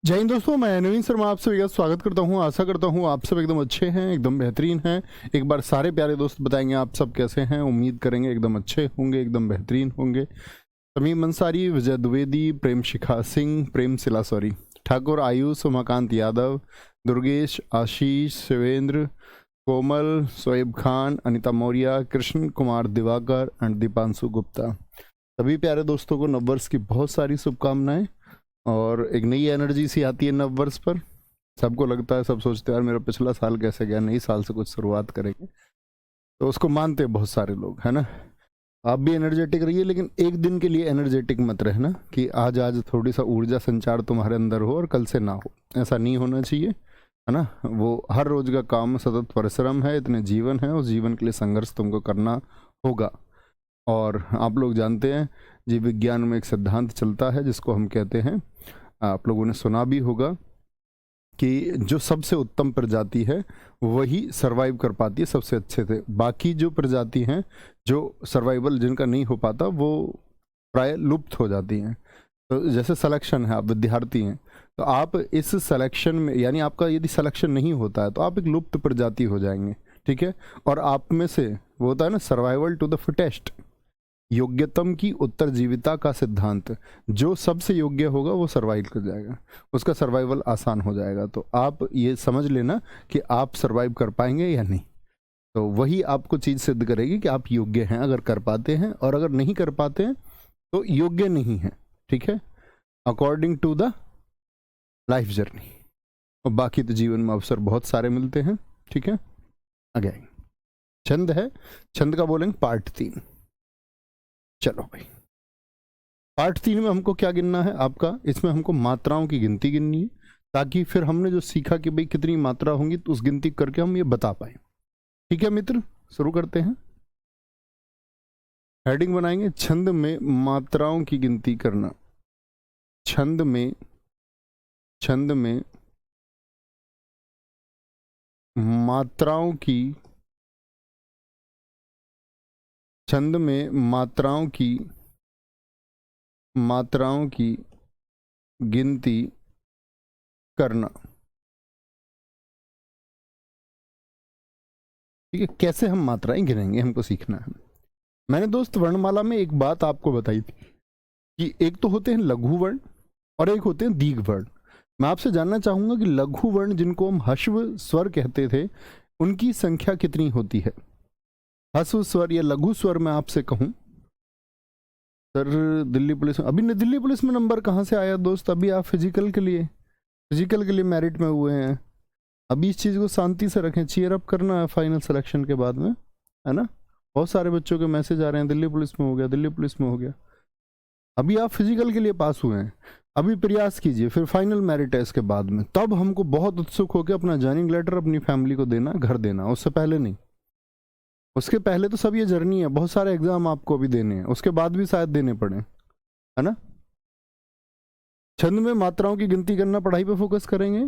जय हिंद दोस्तों, मैं नवीन शर्मा आप सभी का स्वागत करता हूं। आशा करता हूं आप सब एकदम अच्छे हैं, एकदम बेहतरीन हैं। एक बार सारे प्यारे दोस्त बताएंगे आप सब कैसे हैं। उम्मीद करेंगे एकदम अच्छे होंगे, एकदम बेहतरीन होंगे। तमीम अंसारी, विजय द्विवेदी, प्रेम शिखा सिंह, प्रेम सिलासौरी, ठाकुर आयुष, उमाकांत यादव, दुर्गेश, आशीष, शिवेंद्र, कोमल, शोएब खान, अनिता मौर्य, कृष्ण कुमार दिवाकर एंड दीपांशु गुप्ता। सभी प्यारे दोस्तों को नववर्ष की बहुत सारी शुभकामनाएं। और एक नई एनर्जी सी आती है नववर्ष पर। सबको लगता है, सब सोचते हैं यार मेरा पिछला साल कैसे गया, नई साल से कुछ शुरुआत करेंगे, तो उसको मानते हैं बहुत सारे लोग, है ना। आप भी एनर्जेटिक रहिए, लेकिन एक दिन के लिए एनर्जेटिक मत रहना कि आज आज थोड़ी सा ऊर्जा संचार तुम्हारे अंदर हो और कल से ना हो। ऐसा नहीं होना चाहिए, है ना। वो हर रोज का काम सतत परिश्रम है, इतने जीवन है, उस जीवन के लिए संघर्ष तुमको करना होगा। और आप लोग जानते हैं, जीव विज्ञान में एक सिद्धांत चलता है जिसको हम कहते हैं, आप लोगों ने सुना भी होगा, कि जो सबसे उत्तम प्रजाति है वही सरवाइव कर पाती है सबसे अच्छे से। बाकी जो प्रजाति हैं, जो सर्वाइवल जिनका नहीं हो पाता, वो प्राय लुप्त हो जाती हैं। तो जैसे सिलेक्शन है, आप विद्यार्थी हैं, तो आप इस सिलेक्शन में, यानी आपका यदि सिलेक्शन नहीं होता है तो आप एक लुप्त प्रजाति हो जाएंगे, ठीक है। और आप में से वो होता है ना, सर्वाइवल टू द फिटेस्ट, योग्यतम की उत्तरजीविता का सिद्धांत। जो सबसे योग्य होगा वो सर्वाइव कर जाएगा, उसका सर्वाइवल आसान हो जाएगा। तो आप ये समझ लेना कि आप सर्वाइव कर पाएंगे या नहीं। तो वही आपको चीज़ सिद्ध करेगी कि आप योग्य हैं, अगर कर पाते हैं, और अगर नहीं कर पाते हैं तो योग्य नहीं है, ठीक है, according to the life journey. और बाकी तो जीवन में अवसर बहुत सारे मिलते हैं, ठीक है। आगे छंद है, छंद का बोलेंगे पार्ट 3। चलो भाई, पार्ट 3 में हमको क्या गिनना है आपका, इसमें हमको मात्राओं की गिनती गिननी है, ताकि फिर हमने जो सीखा कि भाई कितनी मात्रा होंगी तो उस गिनती करके हम ये बता पाए। ठीक है मित्र, शुरू करते हैं। हेडिंग बनाएंगे, छंद में मात्राओं की गिनती करना। छंद में मात्राओं की, छंद में मात्राओं की गिनती करना। ठीक है, कैसे हम मात्राएं गिनेंगे हमको सीखना है। मैंने दोस्त वर्णमाला में एक बात आपको बताई थी कि एक तो होते हैं लघु वर्ण और एक होते हैं दीर्घ वर्ण। मैं आपसे जानना चाहूंगा कि लघु वर्ण जिनको हम ह्रस्व स्वर कहते थे, उनकी संख्या कितनी होती है। ह्रस्व स्वर या लघु स्वर मैं आपसे कहूं, सर दिल्ली पुलिस में, अभी दिल्ली पुलिस में नंबर कहाँ से आया दोस्त। अभी आप फिजिकल के लिए मेरिट में हुए हैं। अभी इस चीज़ को शांति से रखें, चीयर अप करना है फाइनल सिलेक्शन के बाद में, है ना। बहुत सारे बच्चों के मैसेज आ रहे हैं, दिल्ली पुलिस में हो गया, दिल्ली पुलिस में हो गया। अभी आप फिजिकल के लिए पास हुए हैं, अभी प्रयास कीजिए, फिर फाइनल मेरिट है इसके बाद में, तब हमको बहुत उत्सुक होकर अपना ज्वाइनिंग लेटर अपनी फैमिली को देना, घर देना। उससे पहले नहीं, उसके पहले तो सब ये जर्नी है, बहुत सारे एग्जाम आपको अभी देने हैं, उसके बाद भी शायद देने पड़े, है ना। छंद में मात्राओं की गिनती करना, पढ़ाई पे फोकस करेंगे।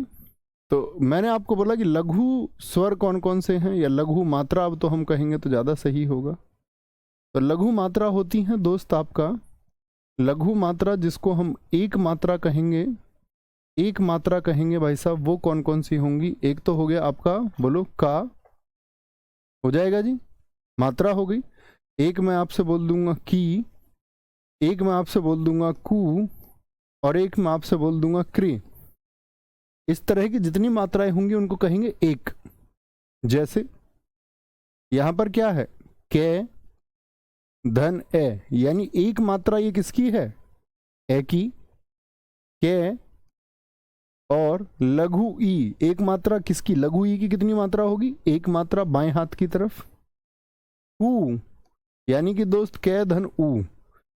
तो मैंने आपको बोला कि लघु स्वर कौन कौन से हैं, या लघु मात्रा अब तो हम कहेंगे तो ज़्यादा सही होगा। तो लघु मात्रा होती हैं दोस्त आपका, लघु मात्रा जिसको हम एक मात्रा कहेंगे, एक मात्रा कहेंगे भाई साहब, वो कौन कौन सी होंगी। एक तो हो गया आपका, बोलो का, हो जाएगा जी, मात्रा हो गई। एक मैं आपसे बोल दूंगा की, एक मैं आपसे बोल दूंगा कु, और एक मैं आपसे बोल दूंगा क्री। इस तरह की जितनी मात्राएं होंगी उनको कहेंगे एक। जैसे यहां पर क्या है, के धन ए, यानी एक मात्रा ये किसकी है, ए की, के, और लघु ई, एक मात्रा किसकी, लघु ई की कितनी मात्रा होगी, एक मात्रा बाएं हाथ की तरफ, ऊ, यानी कि दोस्त कै धन ऊ।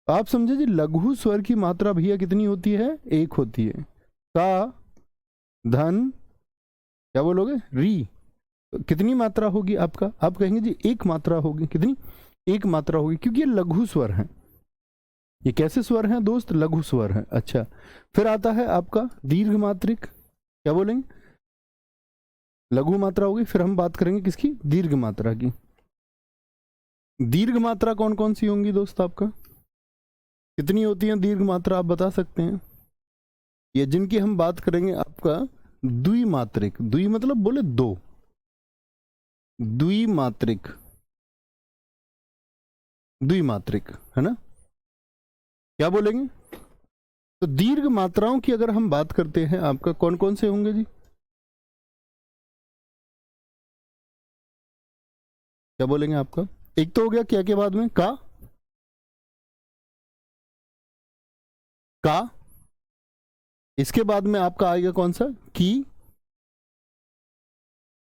आप समझे जी, लघु स्वर की मात्रा भैया कितनी होती है, एक होती है। का धन क्या बोलोगे, री, तो कितनी मात्रा होगी आपका, आप कहेंगे जी एक मात्रा होगी। कितनी, एक मात्रा होगी, क्योंकि ये लघु स्वर है। ये कैसे स्वर हैं दोस्त, लघु स्वर है। अच्छा, फिर आता है आपका दीर्घ मात्रिक, क्या बोलेंगे, लघु मात्रा होगी, फिर हम बात करेंगे किसकी, दीर्घ मात्रा की। दीर्घ मात्रा कौन कौन सी होंगी दोस्त आपका, कितनी होती है दीर्घ मात्रा, आप बता सकते हैं। या जिनकी हम बात करेंगे आपका द्विमात्रिक। द्वि मतलब बोले दो, द्विमात्रिक, द्विमात्रिक है ना, क्या बोलेंगे? तो दीर्घ मात्राओं की अगर हम बात करते हैं आपका कौन कौन से होंगे जी? क्या बोलेंगे आपका? एक तो हो गया क्या के बाद में का, इसके बाद में आपका आएगा कौन सा? की,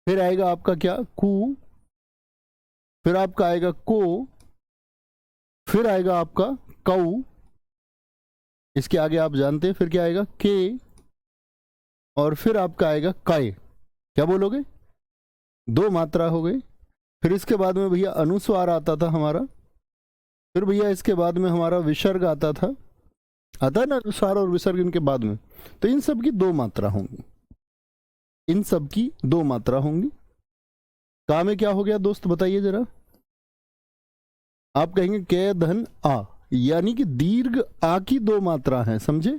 फिर आएगा आपका क्या? कु, फिर आपका आएगा को, फिर आएगा आपका कऊ, इसके आगे आप जानते हैं फिर क्या आएगा? के, और फिर आपका आएगा काय। क्या बोलोगे? दो मात्रा हो गई। फिर इसके बाद में भैया अनुस्वार आता था हमारा, फिर भैया इसके बाद में हमारा विसर्ग आता है ना, अनुस्वार और विसर्ग इनके बाद में। तो इन सब की दो मात्रा होंगी, इन सब की दो मात्रा होंगी। का में क्या हो गया दोस्त बताइए जरा? आप कहेंगे कै धन आ, यानी कि दीर्घ आ की दो मात्रा है, समझे?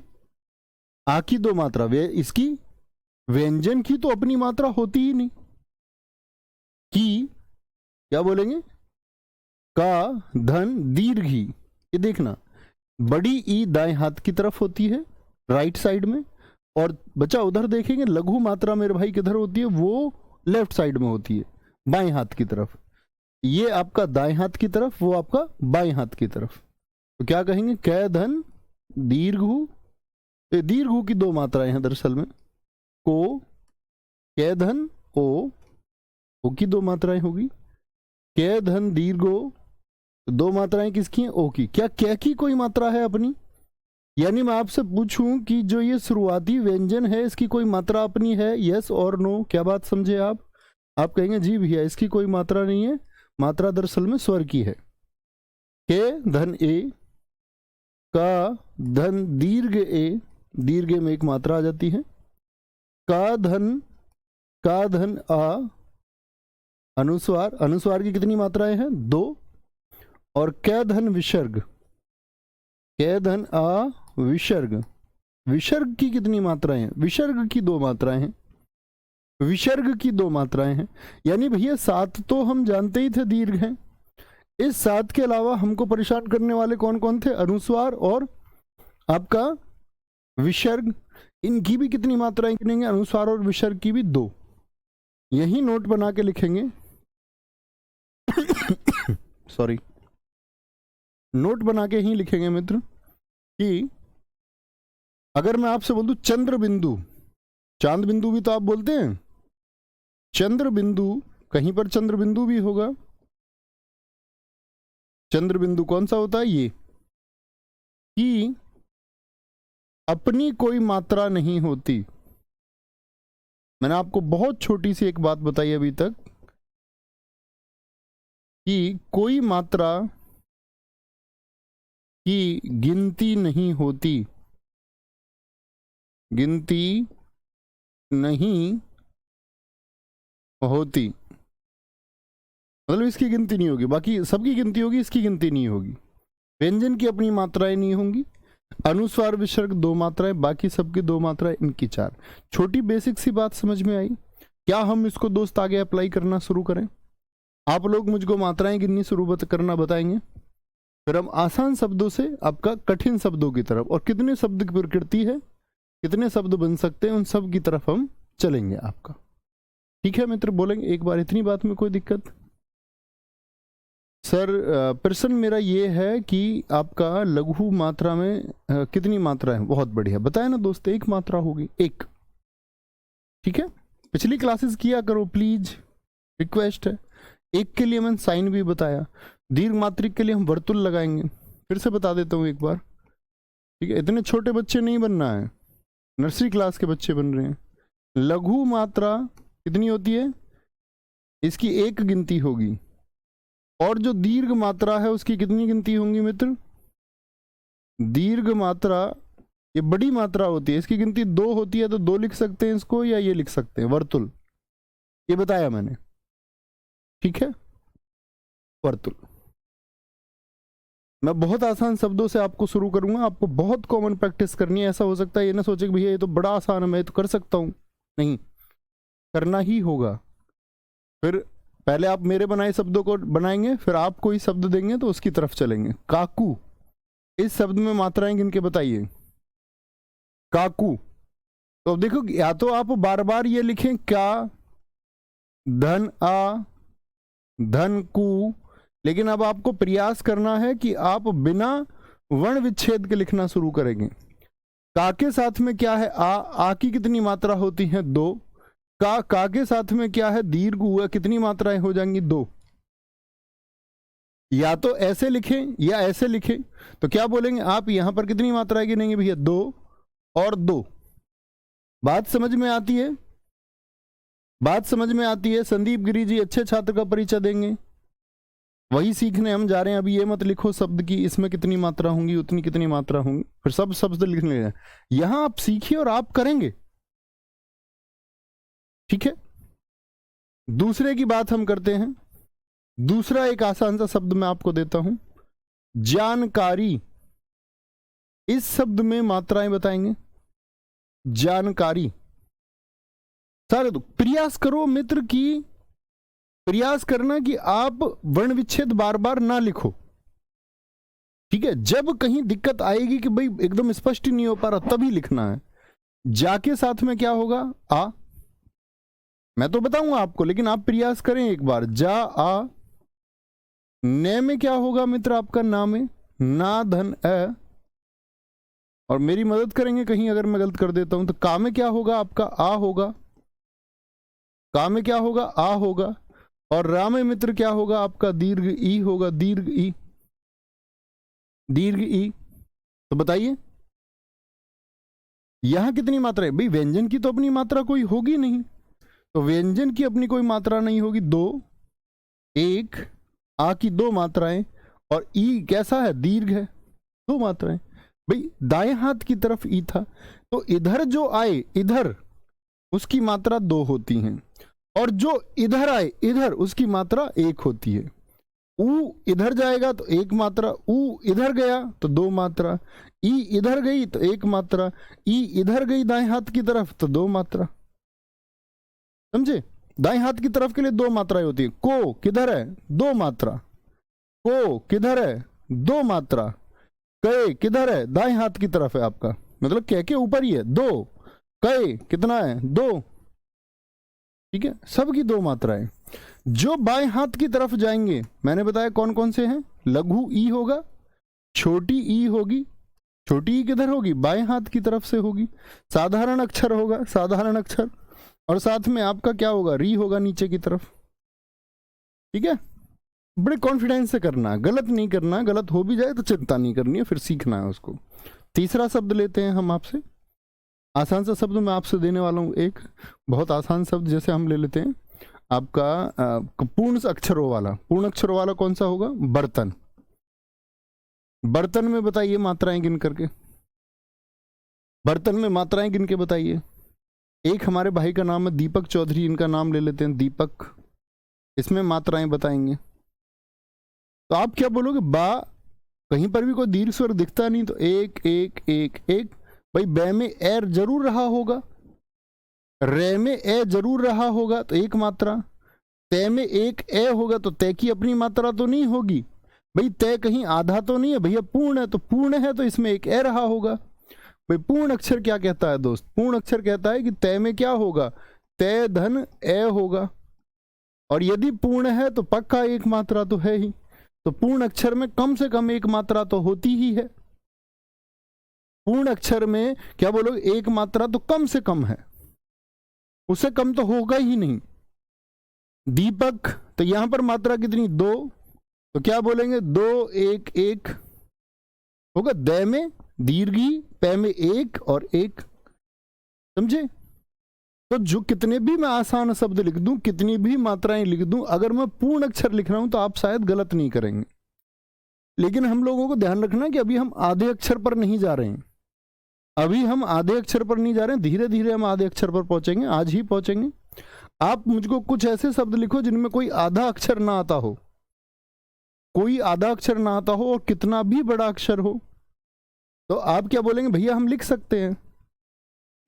आ की दो मात्रा, वे इसकी व्यंजन की तो अपनी मात्रा होती ही नहीं। की, क्या बोलेंगे? का धन दीर्घी, ये देखना, बड़ी ई दाएं हाथ की तरफ होती है राइट साइड में, और बच्चा उधर देखेंगे लघु मात्रा मेरे भाई किधर होती है? वो लेफ्ट साइड में होती है, बाएं हाथ की तरफ। ये आपका दाएं हाथ की तरफ, वो आपका बाएं हाथ की तरफ। तो क्या कहेंगे? कै धन दीर्घु, दीर्घु की दो मात्राएं हैं दरअसल में, को, कै धन ओ की दो मात्राएं होगी, कै धन दीर्घो, दो मात्राएं किसकी हैं? ओ की। क्या कै की कोई मात्रा है अपनी? यानी मैं आपसे पूछूं कि जो ये शुरुआती व्यंजन है इसकी कोई मात्रा अपनी है? यस और नो, क्या बात समझे आप? आप कहेंगे जी भैया इसकी कोई मात्रा नहीं है, मात्रा दरअसल में स्वर की है। के धन ए, का धन दीर्घ ए, दीर्घ में एक मात्रा आ जाती है, का धन आ, अनुस्वार, अनुस्वार की कितनी मात्राएं हैं? दो, और कै धन विसर्ग, कै धन आ विसर्ग, विसर्ग की कितनी मात्राएं हैं? विसर्ग की दो मात्राएं हैं, विसर्ग की दो मात्राएं हैं। यानी भैया सात तो हम जानते ही थे दीर्घ हैं, इस सात के अलावा हमको परेशान करने वाले कौन कौन थे? अनुस्वार और आपका विसर्ग। इनकी भी कितनी मात्राएं गिनेंगे? अनुस्वार और विसर्ग की भी दो। यही नोट बना के लिखेंगे सॉरी, नोट बना के ही लिखेंगे मित्र कि अगर मैं आपसे बोल दूं चंद्र बिंदु, चांद बिंदु भी तो आप बोलते हैं, चंद्र बिंदु, कहीं पर चंद्र बिंदु भी होगा। चंद्र बिंदु कौन सा होता है? ये कि अपनी कोई मात्रा नहीं होती। मैंने आपको बहुत छोटी सी एक बात बताई अभी तक कि कोई मात्रा की गिनती नहीं होती, गिनती नहीं होती, मतलब इसकी गिनती नहीं होगी, बाकी सबकी गिनती होगी, इसकी गिनती नहीं होगी। व्यंजन की अपनी मात्राएं नहीं होंगी, अनुस्वार विसर्ग दो मात्राएं, बाकी सबकी दो मात्राएं, इनकी चार। छोटी बेसिक सी बात समझ में आई? क्या हम इसको दोस्त आगे अप्लाई करना शुरू करें? आप लोग मुझको मात्राएं गिननी शुरू करना बताएंगे, फिर हम आसान शब्दों से आपका कठिन शब्दों की तरफ, और कितने शब्द की प्रकृति है, कितने शब्द बन सकते हैं, उन सब की तरफ हम चलेंगे आपका। ठीक है मित्र, बोलेंगे एक बार इतनी बात में कोई दिक्कत? सर प्रश्न मेरा ये है कि आपका लघु मात्रा में कितनी मात्रा है? बहुत बढ़िया, बताया ना दोस्त, एक मात्रा होगी, एक। ठीक है, पिछली क्लासेस किया करो प्लीज, रिक्वेस्ट है। एक के लिए मैंने साइन भी बताया, दीर्घ मात्रिक के लिए हम वर्तुल लगाएंगे, फिर से बता देता हूँ एक बार। ठीक है, इतने छोटे बच्चे नहीं बनना है, नर्सरी क्लास के बच्चे बन रहे हैं। लघु मात्रा कितनी होती है? इसकी एक गिनती होगी, और जो दीर्घ मात्रा है उसकी कितनी गिनती होंगी मित्र? दीर्घ मात्रा ये बड़ी मात्रा होती है, इसकी गिनती दो होती है, तो दो लिख सकते हैं इसको, या ये लिख सकते हैं वर्तुल, ये बताया मैंने। ठीक है, वर्तुल। मैं बहुत आसान शब्दों से आपको शुरू करूंगा, आपको बहुत कॉमन प्रैक्टिस करनी है। ऐसा हो सकता है ये ना सोचे कि भैया ये तो बड़ा आसान है, मैं तो कर सकता हूँ, नहीं, करना ही होगा। फिर पहले आप मेरे बनाए शब्दों को बनाएंगे, फिर आप कोई शब्द देंगे तो उसकी तरफ चलेंगे। काकू, इस शब्द में मात्राएं गिन के बताइए। काकू, तो देखो या तो आप बार बार ये लिखें क्या, धन आ, धन कु, लेकिन अब आपको प्रयास करना है कि आप बिना वर्ण विच्छेद के लिखना शुरू करेंगे। का के साथ में क्या है, आ की कितनी मात्रा होती है, 2। का के साथ में क्या है, दीर्घ हुआ, कितनी मात्राएं हो जाएंगी, 2। या तो ऐसे लिखें या ऐसे लिखें, तो क्या बोलेंगे आप, यहां पर कितनी मात्राएं गिनेंगे भैया, 2 और 2। बात समझ में आती है, बात समझ में आती है। संदीप गिरी जी अच्छे छात्र का परिचय देंगे, वही सीखने हम जा रहे हैं। अभी ये मत लिखो शब्द की इसमें कितनी मात्रा होंगी, उतनी कितनी मात्रा होंगी, फिर सब शब्द लिखने हैं। यहां आप सीखिए और आप करेंगे, ठीक है। दूसरे की बात हम करते हैं। दूसरा एक आसान सा शब्द मैं आपको देता हूं, जानकारी। इस शब्द में मात्राएं बताएंगे, जानकारी। सारे तो प्रयास करो मित्र की, प्रयास करना कि आप वर्ण विच्छेद बार बार ना लिखो, ठीक है। जब कहीं दिक्कत आएगी कि भाई एकदम स्पष्ट नहीं हो पा रहा, तभी लिखना है। जाके साथ में क्या होगा, आ, मैं तो बताऊंगा आपको, लेकिन आप प्रयास करें एक बार। जा आ, ने में क्या होगा मित्र आपका, ना में ना, धन अ, और मेरी मदद करेंगे कहीं अगर मैं गलत कर देता हूं तो। का में क्या होगा आपका, आ होगा। का में क्या होगा, आ होगा। और रा में मित्र क्या होगा आपका, दीर्घ ई होगा, दीर्घ ई, दीर्घ ई। तो बताइए यहां कितनी मात्रा है भाई, व्यंजन की तो अपनी मात्रा कोई होगी नहीं, तो व्यंजन की अपनी कोई मात्रा नहीं होगी। 2, 1, आ की 2 मात्राएं, और ई कैसा है, दीर्घ है, 2 मात्राएं। भाई दाएं हाथ की तरफ ई था, तो इधर जो आए इधर उसकी मात्रा 2 होती हैं, और जो इधर आए इधर उसकी मात्रा 1 होती है। ऊ इधर जाएगा तो 1 मात्रा, ऊ इधर गया तो 2 मात्रा, ई इधर गई तो 1 मात्रा, ई इधर गई दाएं हाथ की तरफ तो 2 मात्रा। समझे, दाएं हाथ की तरफ के लिए 2 मात्राएं होती है। को किधर है, 2 मात्रा, को किधर है, 2 मात्रा, कै किधर है, दाएं हाथ की तरफ है आपका, मतलब कै के ऊपर ही है, 2, कै कितना है, 2, ठीक है। सबकी 2 मात्राएं। जो बाएं हाथ की तरफ जाएंगे मैंने बताया कौन कौन से हैं, लघु ई होगा, छोटी ई होगी, छोटी ई किधर होगी, बाएं हाथ की तरफ से होगी, साधारण अक्षर होगा, साधारण अक्षर, और साथ में आपका क्या होगा, री होगा नीचे की तरफ, ठीक है। बड़े कॉन्फिडेंस से करना, गलत नहीं करना, गलत हो भी जाए तो चिंता नहीं करनी है, फिर सीखना है उसको। तीसरा शब्द लेते हैं हम आपसे, आसान सा शब्द मैं आपसे देने वाला हूं, एक बहुत आसान शब्द, जैसे हम ले लेते हैं आपका पूर्ण अक्षरों वाला। पूर्ण अक्षरों वाला कौन सा होगा, बर्तन। बर्तन में बताइए मात्राएं गिन करके, बर्तन में मात्राएं गिन के बताइए। एक हमारे भाई का नाम है दीपक चौधरी, इनका नाम ले लेते हैं दीपक, इसमें मात्राएं बताएंगे। तो आप क्या बोलोगे, बा, कहीं पर भी कोई दीर्घ स्वर दिखता नहीं तो 1 1 1 1। भाई बै में एर जरूर रहा होगा, रे में ए जरूर रहा होगा तो 1 मात्रा, तय में 1 ए होगा तो तय की अपनी मात्रा तो नहीं होगी। भाई तय कहीं आधा तो नहीं है भैया, पूर्ण है तो पूर्ण है, तो इसमें 1 ए रहा होगा। भाई पूर्ण अक्षर क्या कहता है दोस्त, पूर्ण अक्षर कहता है कि तय में क्या होगा, तय धन ए होगा, और यदि पूर्ण है तो पक्का 1 मात्रा तो है ही, तो पूर्ण अक्षर में कम से कम 1 मात्रा तो होती ही है। पूर्ण अक्षर में क्या बोलोगे, 1 मात्रा तो कम से कम है, उससे कम तो होगा ही नहीं। दीपक, तो यहां पर मात्रा कितनी, 2, तो क्या बोलेंगे 2 1 1 होगा। दै में दीर्घी, पै में 1 और 1, समझे। तो जो कितने भी मैं आसान शब्द लिख दूं, कितनी भी मात्राएं लिख दूं, अगर मैं पूर्ण अक्षर लिख रहा हूं तो आप शायद गलत नहीं करेंगे। लेकिन हम लोगों को ध्यान रखना कि अभी हम आधे अक्षर पर नहीं जा रहे हैं, अभी हम आधे अक्षर पर नहीं जा रहे हैं, धीरे धीरे हम आधे अक्षर पर पहुंचेंगे, आज ही पहुंचेंगे। आप मुझको कुछ ऐसे शब्द लिखो जिनमें कोई आधा अक्षर ना आता हो, कोई आधा अक्षर ना आता हो और कितना भी बड़ा अक्षर हो, तो आप क्या बोलेंगे, भैया हम लिख सकते हैं।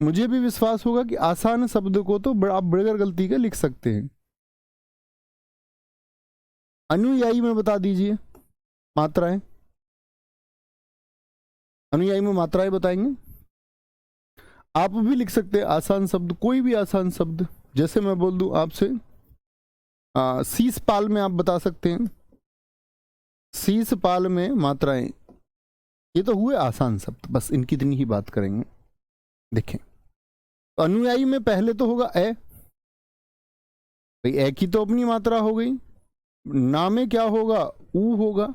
मुझे भी विश्वास होगा कि आसान शब्द को तो आप बगैर गलती के लिख सकते हैं। अनुयायी में बता दीजिए मात्राएं, अनुयायी में मात्राएं बताएंगे। आप भी लिख सकते हैं आसान शब्द, कोई भी आसान शब्द। जैसे मैं बोल दूं आपसे शीश पाल में आप बता सकते हैं, शीश पाल में मात्राएं। ये तो हुए आसान शब्द, बस इनकी इतनी ही बात करेंगे। देखें, अनुयायी में पहले तो होगा ए, भाई ए की तो अपनी मात्रा हो गई। ना में क्या होगा, ऊ होगा।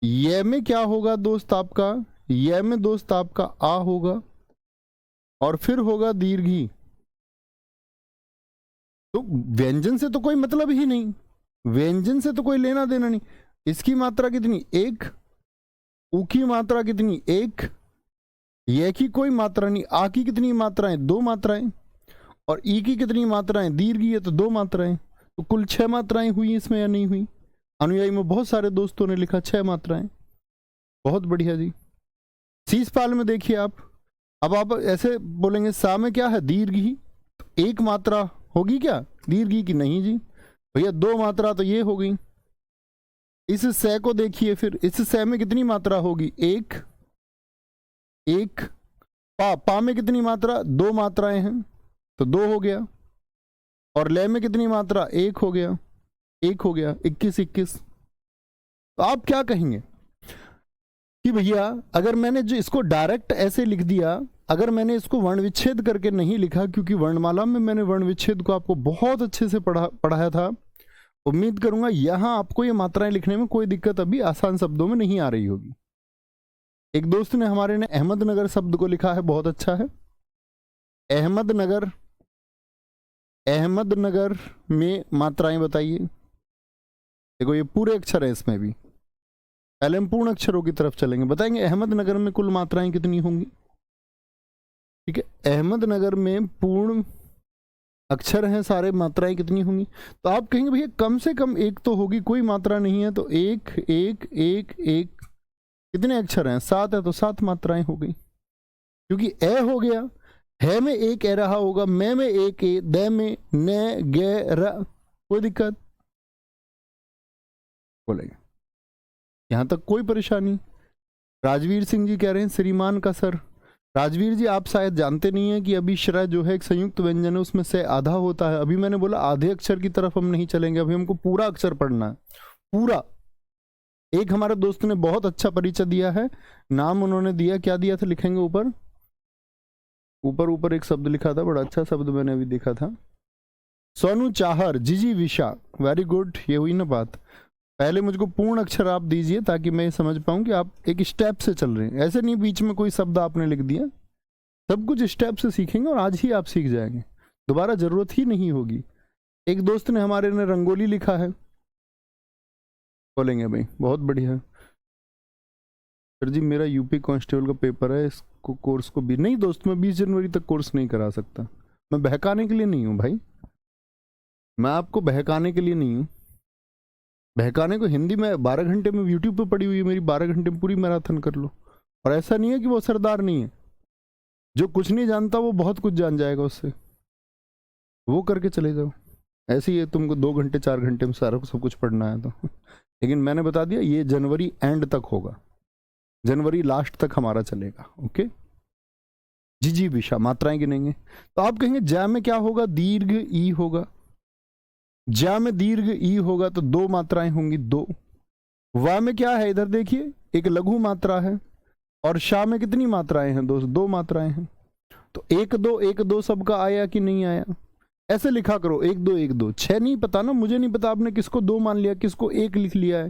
ये में क्या होगा दोस्त आपका, ये में दोस्त आपका आ होगा, और फिर होगा दीर्घी। तो व्यंजन से तो कोई मतलब ही नहीं, व्यंजन से तो कोई लेना देना नहीं। इसकी मात्रा कितनी, एक। ऊ की मात्रा कितनी, एक। ये की कोई मात्रा नहीं। आ की कितनी मात्राएं, दो मात्राएं। और ई की कितनी मात्राएं, दीर्घी है तो दो मात्राएं। तो कुल 6 मात्राएं हुई इसमें या नहीं हुई। अनुयायी में बहुत सारे दोस्तों ने लिखा 6 मात्राएं, बहुत बढ़िया जी। शीश पाल में देखिए आप, अब आप ऐसे बोलेंगे सा में क्या है, दीर्घी, तो एक मात्रा होगी क्या दीर्घी की, नहीं जी भैया, 2 मात्रा तो ये हो गई। इस से को देखिए फिर, इस से में कितनी मात्रा होगी, एक। एक पा में कितनी मात्रा, 2 मात्राएं हैं तो 2 हो गया। और ले में कितनी मात्रा, एक हो गया, एक हो गया, 21 21। तो आप क्या कहेंगे कि भैया अगर मैंने जो इसको डायरेक्ट ऐसे लिख दिया, अगर मैंने इसको वर्ण विच्छेद करके नहीं लिखा, क्योंकि वर्णमाला में मैंने वर्ण विच्छेद को आपको बहुत अच्छे से पढ़ाया था, उम्मीद करूंगा यहां आपको ये मात्राएं लिखने में कोई दिक्कत अभी आसान शब्दों में नहीं आ रही होगी। एक दोस्त ने हमारे ने अहमदनगर शब्द को लिखा है, बहुत अच्छा है। अहमदनगर, अहमदनगर में मात्राएं बताइए। देखो ये पूरे अक्षर है, इसमें भी पहले हम पूर्ण अक्षरों की तरफ चलेंगे, बताएंगे अहमदनगर में कुल मात्राएं कितनी होंगी। ठीक है, अहमदनगर में पूर्ण अक्षर हैं सारे, मात्राएं कितनी होंगी। तो आप कहेंगे भैया कम से कम एक तो होगी, कोई मात्रा नहीं है तो एक एक एक एक, कितने अक्षर हैं, 7 है तो 7 मात्राएं हो गई। क्योंकि ए हो गया, है में एक ए रहा होगा, मैं में एक ए, दे में न गे र, कोई दिक्कत बोलेंगे, यहां तक कोई परेशानी। राजवीर सिंह जी कह रहे हैं श्रीमान का सर। राजवीर जी आप शायद जानते नहीं है कि अभी श्र जो है एक संयुक्त व्यंजन है, उसमें से आधा होता है। अभी मैंने बोला आधे अक्षर की तरफ हम नहीं चलेंगे, अभी हमको पूरा अक्षर पढ़ना है, पूरा। एक हमारे दोस्त ने बहुत अच्छा परिचय दिया है, नाम उन्होंने दिया, क्या दिया था लिखेंगे ऊपर, ऊपर ऊपर एक शब्द लिखा था, बड़ा अच्छा शब्द मैंने अभी देखा था, सोनू चाहर, जीजी विशा, वेरी गुड। ये हुई ना बात, पहले मुझको पूर्ण अक्षर आप दीजिए ताकि मैं समझ पाऊं कि आप एक स्टेप से चल रहे हैं, ऐसे नहीं बीच में कोई शब्द आपने लिख दिया। सब कुछ स्टेप से सीखेंगे और आज ही आप सीख जाएंगे, दोबारा जरूरत ही नहीं होगी। एक दोस्त ने हमारे ने रंगोली लिखा है, बोलेंगे भाई बहुत बढ़िया सर जी, मेरा यूपी कांस्टेबल का पेपर है, इसको कोर्स को भी नहीं दोस्त, मैं 20 जनवरी तक कोर्स नहीं करा सकता। मैं बहकाने के लिए नहीं हूँ भाई, मैं आपको बहकाने के लिए नहीं हूँ। बहकाने को हिंदी में 12 घंटे में यूट्यूब पे पड़ी हुई है मेरी, 12 घंटे में पूरी मैराथन कर लो। और ऐसा नहीं है कि वो सरदार नहीं है, जो कुछ नहीं जानता वो बहुत कुछ जान जाएगा उससे, वो करके चले जाओ। ऐसे ही है, तुमको 2 घंटे 4 घंटे में सारा सब कुछ पढ़ना है तो लेकिन मैंने बता दिया ये जनवरी एंड तक होगा, जनवरी लास्ट तक हमारा चलेगा। ओके जी जी विशा, मात्राएं गिनेंगे। तो आप कहेंगे जा में क्या होगा, दीर्घ ई होगा, जा में दीर्घ ई होगा तो 2 मात्राएं होंगी, 2। वा में क्या है, इधर देखिए एक लघु मात्रा है, और शा में कितनी मात्राएं हैं दोस्त, 2 मात्राएं हैं। तो 1 2 1 2 सबका आया कि नहीं आया, ऐसे लिखा करो 1 2 1 2। 6 नहीं पता ना, मुझे नहीं पता आपने किसको 2 मान लिया, किसको 1 लिख लिया है,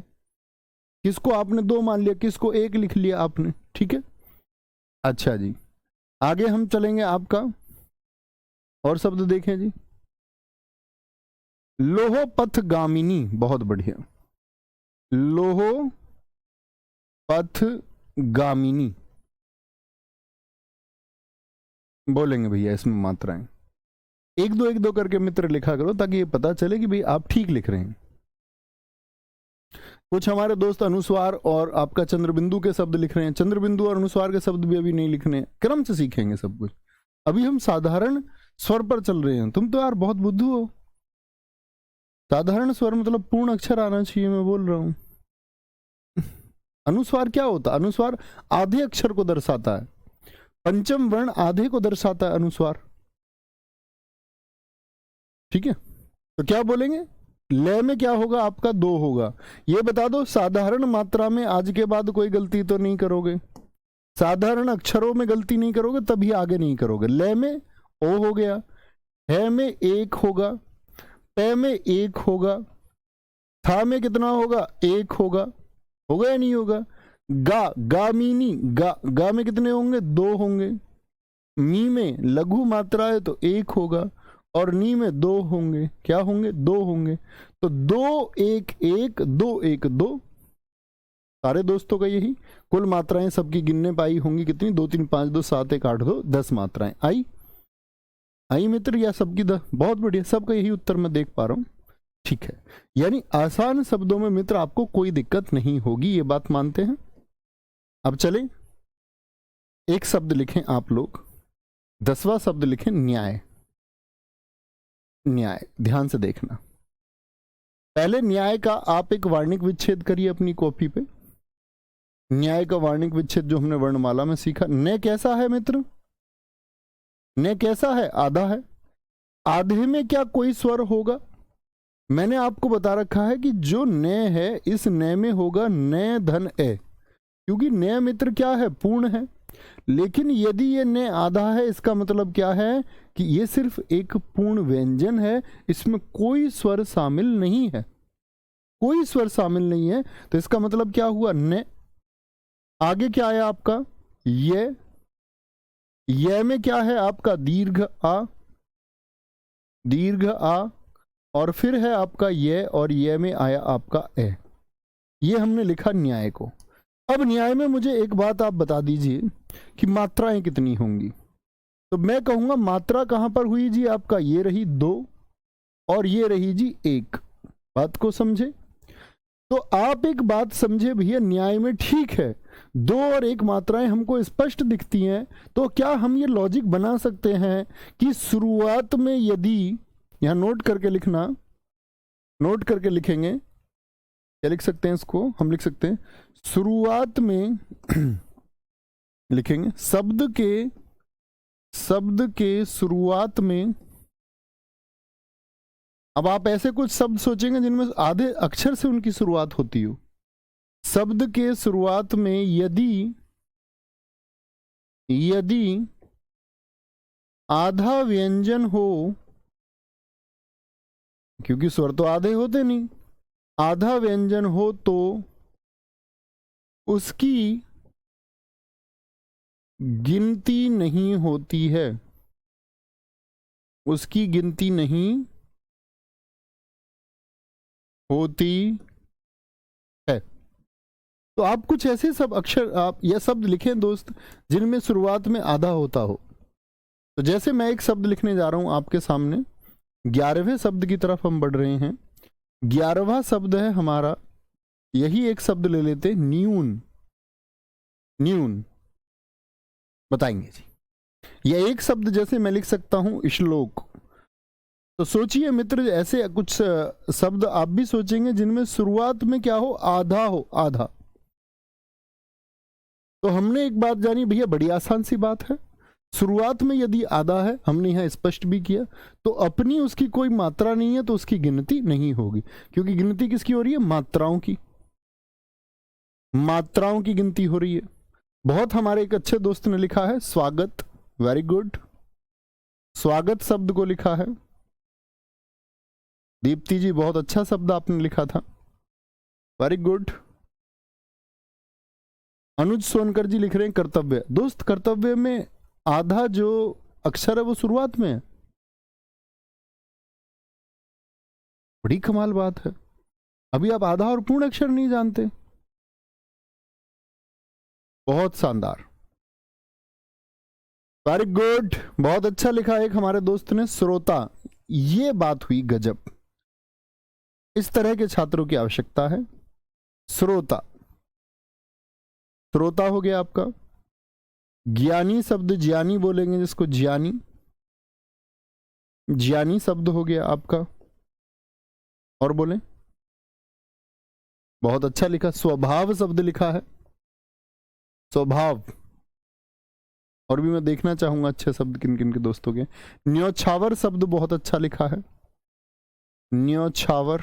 किसको आपने 2 मान लिया, किसको 1 लिख लिया आपने। ठीक है, अच्छा जी आगे हम चलेंगे आपका और शब्द देखें जी, लोहो पथगामिनी, बहुत बढ़िया, लोहो पथगामिनी बोलेंगे भैया, इसमें मात्राएं 1 2 1 2 करके मित्र लिखा करो ताकि ये पता चले कि भाई आप ठीक लिख रहे हैं। कुछ हमारे दोस्त अनुस्वार और आपका चंद्रबिंदु के शब्द लिख रहे हैं, चंद्रबिंदु और अनुस्वार के शब्द भी अभी नहीं लिखने हैं, क्रम से सीखेंगे सब कुछ। अभी हम साधारण स्वर पर चल रहे हैं। तुम तो यार बहुत बुद्धू हो। साधारण स्वर मतलब पूर्ण अक्षर आना चाहिए, मैं बोल रहा हूं। अनुस्वार क्या होता है? अनुस्वार आधे अक्षर को दर्शाता है, पंचम वर्ण आधे को दर्शाता है अनुस्वार। ठीक है, तो क्या बोलेंगे? लय में क्या होगा आपका? 2 होगा। ये बता दो, साधारण मात्रा में आज के बाद कोई गलती तो नहीं करोगे? साधारण अक्षरों में गलती नहीं करोगे तभी आगे नहीं करोगे। लय में ओ हो गया, है में 1 होगा, पे में 1 होगा, था में कितना होगा? 1 होगा। होगा या नहीं होगा? गा, गामीनी, गा में कितने होंगे? 2 होंगे। मी में लघु मात्रा है तो 1 होगा, और नी में 2 होंगे। क्या होंगे? 2 होंगे। तो 2 1 1 2 1 2। सारे दोस्तों का यही कुल मात्राएं सबकी गिनने पाई होंगी कितनी? 2 3 5 2 7 1 8 2 10 मात्राएं आई मित्र, या सबकी बहुत बढ़िया, सबका यही उत्तर मैं देख पा रहा हूं। ठीक है, यानी आसान शब्दों में मित्र आपको कोई दिक्कत नहीं होगी, ये बात मानते हैं। अब चले, एक शब्द लिखें आप लोग, 10वां शब्द लिखें न्याय। न्याय, ध्यान से देखना। पहले न्याय का आप एक वार्णिक विच्छेद करिए अपनी कॉपी पे। न्याय का वार्णिक विच्छेद जो हमने वर्णमाला में सीखा। न कैसा है मित्र? न कैसा है? आधा है। आधे में क्या कोई स्वर होगा? मैंने आपको बता रखा है कि जो न है, इस न में होगा न धन ए, क्योंकि न मित्र क्या है? पूर्ण है। लेकिन यदि ये न आधा है, इसका मतलब क्या है कि ये सिर्फ एक पूर्ण व्यंजन है, इसमें कोई स्वर शामिल नहीं है, कोई स्वर शामिल नहीं है। तो इसका मतलब क्या हुआ? न। आगे क्या है आपका? ये में क्या है आपका? दीर्घ आ, दीर्घ आ, और फिर है आपका ये, और ये में आया आपका ए। ये हमने लिखा न्याय को। अब न्याय में मुझे एक बात आप बता दीजिए कि मात्राएं कितनी होंगी। तो मैं कहूंगा मात्रा कहां पर हुई जी आपका? ये रही 2 और ये रही जी 1। बात को समझे? तो आप एक बात समझे भैया, न्याय में ठीक है 2 और 1 मात्राएं हमको स्पष्ट दिखती हैं। तो क्या हम ये लॉजिक बना सकते हैं कि शुरुआत में यदि, यहां नोट करके लिखना, नोट करके लिखेंगे, क्या लिख सकते हैं इसको? हम लिख सकते हैं शुरुआत में लिखेंगे शब्द के शुरुआत में। अब आप ऐसे कुछ शब्द सोचेंगे जिनमें आधे अक्षर से उनकी शुरुआत होती हो। शब्द के शुरुआत में यदि आधा व्यंजन हो, क्योंकि स्वर तो आधे होते नहीं, आधा व्यंजन हो तो उसकी गिनती नहीं होती है, उसकी गिनती नहीं होती है। तो आप कुछ ऐसे सब अक्षर आप या शब्द लिखें दोस्त जिनमें शुरुआत में आधा होता हो। तो जैसे मैं एक शब्द लिखने जा रहा हूं आपके सामने, 11वें शब्द की तरफ हम बढ़ रहे हैं। 11वां शब्द है हमारा, यही एक शब्द ले लेते, न्यून। न्यून बताएंगे जी। यह एक शब्द जैसे मैं लिख सकता हूं श्लोक। तो सोचिए मित्र, ऐसे कुछ शब्द आप भी सोचेंगे जिनमें शुरुआत में क्या हो? आधा हो, आधा। तो हमने एक बात जानी भैया, बड़ी आसान सी बात है। शुरुआत में यदि आधा है, हमने यहां स्पष्ट भी किया, तो अपनी उसकी कोई मात्रा नहीं है तो उसकी गिनती नहीं होगी। क्योंकि गिनती किसकी हो रही है? मात्राओं की। मात्राओं की गिनती हो रही है। बहुत हमारे एक अच्छे दोस्त ने लिखा है स्वागत, वेरी गुड। स्वागत शब्द को लिखा है दीप्ति जी, बहुत अच्छा शब्द आपने लिखा था, वेरी गुड। अनुज सोनकर जी लिख रहे हैं कर्तव्य। दोस्त, कर्तव्य में आधा जो अक्षर है वो शुरुआत में है। बड़ी कमाल बात है। अभी आप आधा और पूर्ण अक्षर नहीं जानते। बहुत शानदार, वेरी गुड, बहुत अच्छा लिखा एक हमारे दोस्त ने, श्रोता। ये बात हुई गजब। इस तरह के छात्रों की आवश्यकता है। श्रोता, श्रोता हो गया आपका। ज्ञानी शब्द ज्ञानी बोलेंगे जिसको, ज्ञानी, ज्ञानी शब्द हो गया आपका। और बोले, बहुत अच्छा लिखा। स्वभाव शब्द लिखा है, स्वभाव। और भी मैं देखना चाहूंगा अच्छे शब्द किन किन के दोस्तों के। न्योछावर शब्द बहुत अच्छा लिखा है, न्योछावर।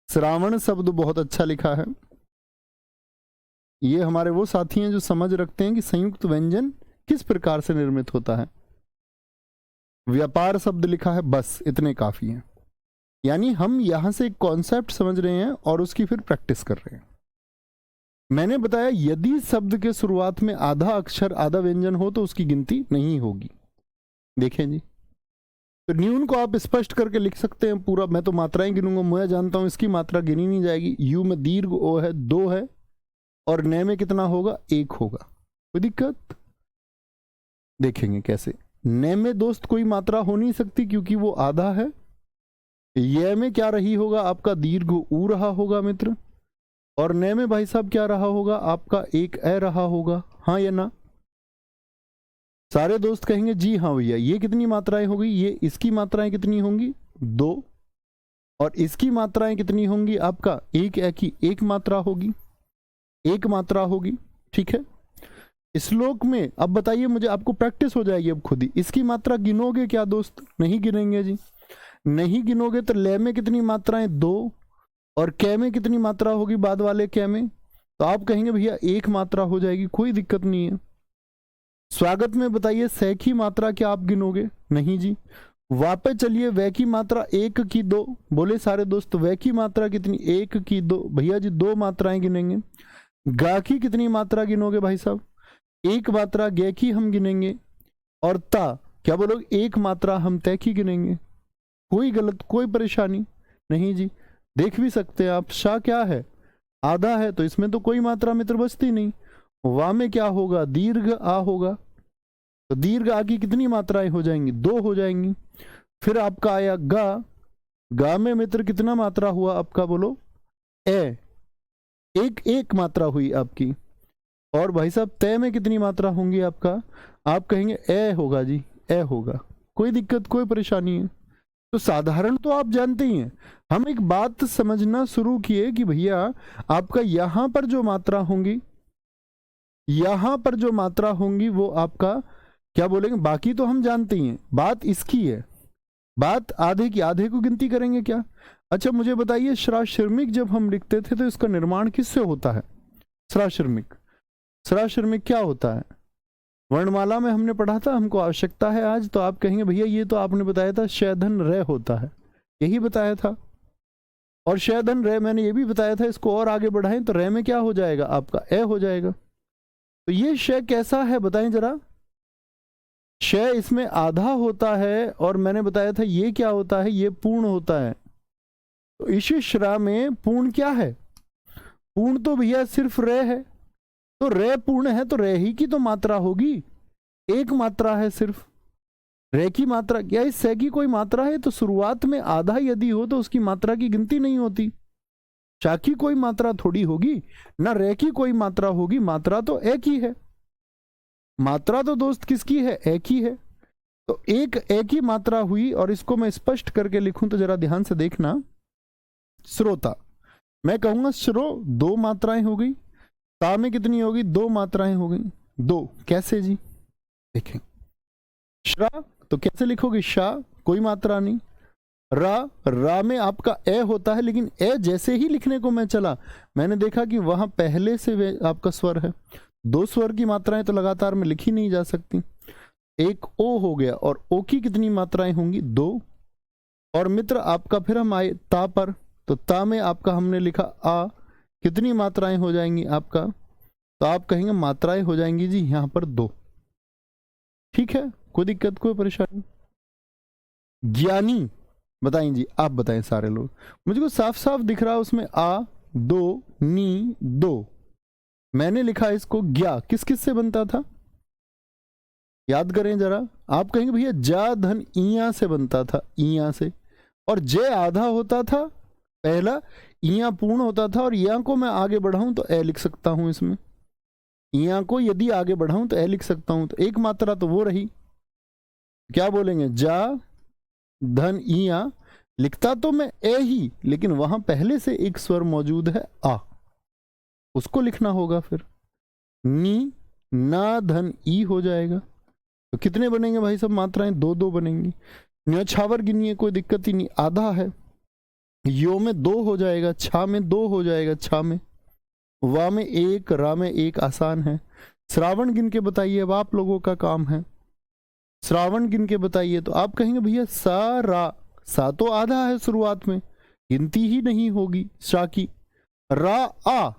श्रावण शब्द बहुत अच्छा लिखा है। ये हमारे वो साथी हैं जो समझ रखते हैं कि संयुक्त व्यंजन किस प्रकार से निर्मित होता है। व्यापार शब्द लिखा है, बस इतने काफी हैं। यानी हम यहां से एक कॉन्सेप्ट समझ रहे हैं और उसकी फिर प्रैक्टिस कर रहे हैं। मैंने बताया यदि शब्द के शुरुआत में आधा अक्षर आधा व्यंजन हो तो उसकी गिनती नहीं होगी। देखें जी, तो न्यून को आप स्पष्ट करके लिख सकते हैं पूरा। मैं तो मात्राएं गिनूंगा, मैं जानता हूं इसकी मात्रा गिनी नहीं जाएगी। यू में दीर्घ ओ है, 2 है, और न में कितना होगा, 1 होगा। कोई दिक्कत? देखेंगे कैसे। न में दोस्त कोई मात्रा हो नहीं सकती क्योंकि वो आधा है। ये में क्या रही होगा आपका, दीर्घ ऊ रहा होगा मित्र। और न में भाई साहब क्या रहा होगा आपका, एक ए रहा होगा। हाँ या ना? सारे दोस्त कहेंगे जी हाँ भैया। ये कितनी मात्राएं हो गई, ये इसकी मात्राएं कितनी होंगी, 2। और इसकी मात्राएं कितनी होंगी आपका, एक ए की 1 मात्रा होगी, 1 मात्रा होगी। ठीक है। श्लोक में अब बताइए मुझे, आपको प्रैक्टिस हो जाएगी अब खुद ही। इसकी मात्रा गिनोगे क्या दोस्त? नहीं गिनेंगे जी। नहीं गिनोगे तो ले में कितनी मात्राएं, 2। और कै में कितनी मात्रा होगी बाद वाले कै में? तो आप कहेंगे भैया 1 मात्रा हो जाएगी, कोई दिक्कत नहीं है। स्वागत में बताइए सै की मात्रा क्या आप गिनोगे? नहीं जी। वापस चलिए, वै की मात्रा 1 की 2। बोले सारे दोस्त वै की मात्रा कितनी, 1 की 2। भैया जी 2 मात्राएं गिनेंगे। गा की कितनी मात्रा गिनोगे भाई साहब? 1 मात्रा गे की हम गिनेंगे। और ता क्या बोलोगे, 1 मात्रा हम तय की गिनेंगे। कोई गलत, कोई परेशानी नहीं जी। देख भी सकते हैं आप, शा क्या है, आधा है, तो इसमें तो कोई मात्रा मित्र बचती नहीं। वा में क्या होगा, दीर्घ आ होगा। तो दीर्घ आ की कितनी मात्राएं हो जाएंगी, 2 हो जाएंगी। फिर आपका आया गा। गा में मित्र कितना मात्रा हुआ आपका, बोलो, ए, एक मात्रा हुई आपकी। और भाई साहब तय में कितनी मात्रा होंगी आपका? आप कहेंगे ए होगा जी, ए होगा। कोई दिक्कत, कोई परेशानी है। तो साधारण तो आप जानते ही हैं। हम एक बात समझना शुरू किए कि भैया आपका यहां पर जो मात्रा होंगी, यहां पर जो मात्रा होंगी वो आपका क्या बोलेंगे, बाकी तो हम जानते ही हैं। बात इसकी है, बात आधे की। आधे को गिनती करेंगे क्या? अच्छा मुझे बताइए, श्राश्रमिक जब हम लिखते थे तो इसका निर्माण किससे होता है? श्राश्रमिक, श्राश्रमिक क्या होता है? वर्णमाला में हमने पढ़ा था, हमको आवश्यकता है आज। तो आप कहेंगे भैया ये तो आपने बताया था शैधन रे होता है, यही बताया था। और शैधन रे मैंने ये भी बताया था, इसको और आगे बढ़ाएं तो रे में क्या हो जाएगा आपका, ए हो जाएगा। तो ये शय कैसा है बताएं जरा। शय इसमें आधा होता है, और मैंने बताया था ये क्या होता है, ये पूर्ण होता है। तो इस श्रा में पूर्ण क्या है? पूर्ण तो भैया सिर्फ रे है। तो रे पूर्ण है तो रे ही की तो मात्रा होगी, 1 मात्रा है सिर्फ। रे की मात्रा क्या, इस से की कोई मात्रा है? तो शुरुआत में आधा यदि हो तो उसकी मात्रा की गिनती नहीं होती। शा की कोई मात्रा थोड़ी होगी ना, रे की कोई मात्रा होगी। मात्रा तो एक ही है। मात्रा तो दोस्त किसकी है, एक ही है। तो एक ही मात्रा हुई। और इसको मैं स्पष्ट करके लिखूं तो जरा ध्यान से देखना। श्रोता, मैं कहूंगा श्रो 2 मात्राएं हो गई। ता में कितनी होगी, 2 मात्राएं हो गई। 2 कैसे जी, देखें। श्रा तो कैसे लिखोगे, शा कोई मात्रा नहीं। रा में आपका ए होता है, लेकिन ए जैसे ही लिखने को मैं चला मैंने देखा कि वहां पहले से आपका स्वर है। 2 स्वर की मात्राएं तो लगातार में लिखी नहीं जा सकती। एक ओ हो गया, और ओ की कितनी मात्राएं होंगी, 2। और मित्र आपका फिर हम आए ता पर। तो ता में आपका हमने लिखा आ, कितनी मात्राएं हो जाएंगी आपका? तो आप कहेंगे मात्राएं हो जाएंगी जी यहां पर 2। ठीक है, कोई दिक्कत, कोई परेशानी? ज्ञानी बताएं जी, आप बताएं सारे लोग। मुझको साफ साफ दिख रहा है उसमें आ, 2 नी 2। मैंने लिखा इसको ज्ञा, किस किस से बनता था याद करें जरा। आप कहेंगे भैया जा धन इया से बनता था, इया से। और जय आधा होता था पहला इया पूर्ण होता था और या को मैं आगे बढ़ाऊं तो ए लिख सकता हूं इसमें, इया को यदि आगे बढ़ाऊं तो ए लिख सकता हूं, तो एक मात्रा तो वो रही। क्या बोलेंगे, जा धन इया, लिखता तो मैं ए ही, लेकिन वहां पहले से एक स्वर मौजूद है आ, उसको लिखना होगा। फिर नी ना धन ई हो जाएगा। तो कितने बनेंगे भाई सब मात्राएं, दो दो बनेंगी। न्यौछावर गिनिए, कोई दिक्कत ही नहीं, आधा है। यो में दो हो जाएगा, छा में दो हो जाएगा, छा में, वा में एक, रा में एक, आसान है। श्रावण गिन के बताइए, अब आप लोगों का काम है। श्रावण गिन के बताइए, तो आप कहेंगे भैया सा रा, सा तो आधा है शुरुआत में, गिनती ही नहीं होगी शा की। रा आ,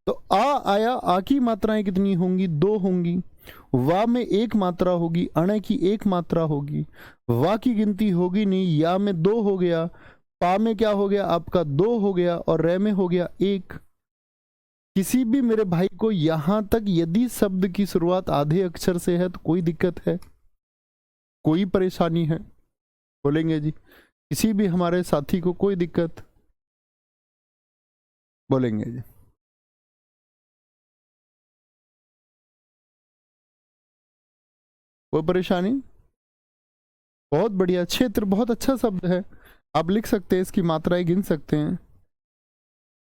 तो आ आया, आ की मात्राएं कितनी होंगी, दो होंगी। वा में एक मात्रा होगी, अण की एक मात्रा होगी, वा की गिनती होगी नहीं, या में दो हो गया, पा में क्या हो गया आपका, दो हो गया, और रे में हो गया एक। किसी भी मेरे भाई को यहां तक यदि शब्द की शुरुआत आधे अक्षर से है तो कोई दिक्कत है, कोई परेशानी है, बोलेंगे जी? किसी भी हमारे साथी को कोई दिक्कत, बोलेंगे जी? कोई परेशानी? बहुत बढ़िया, क्षेत्र बहुत अच्छा शब्द है, आप लिख सकते हैं, इसकी मात्राएं गिन सकते हैं।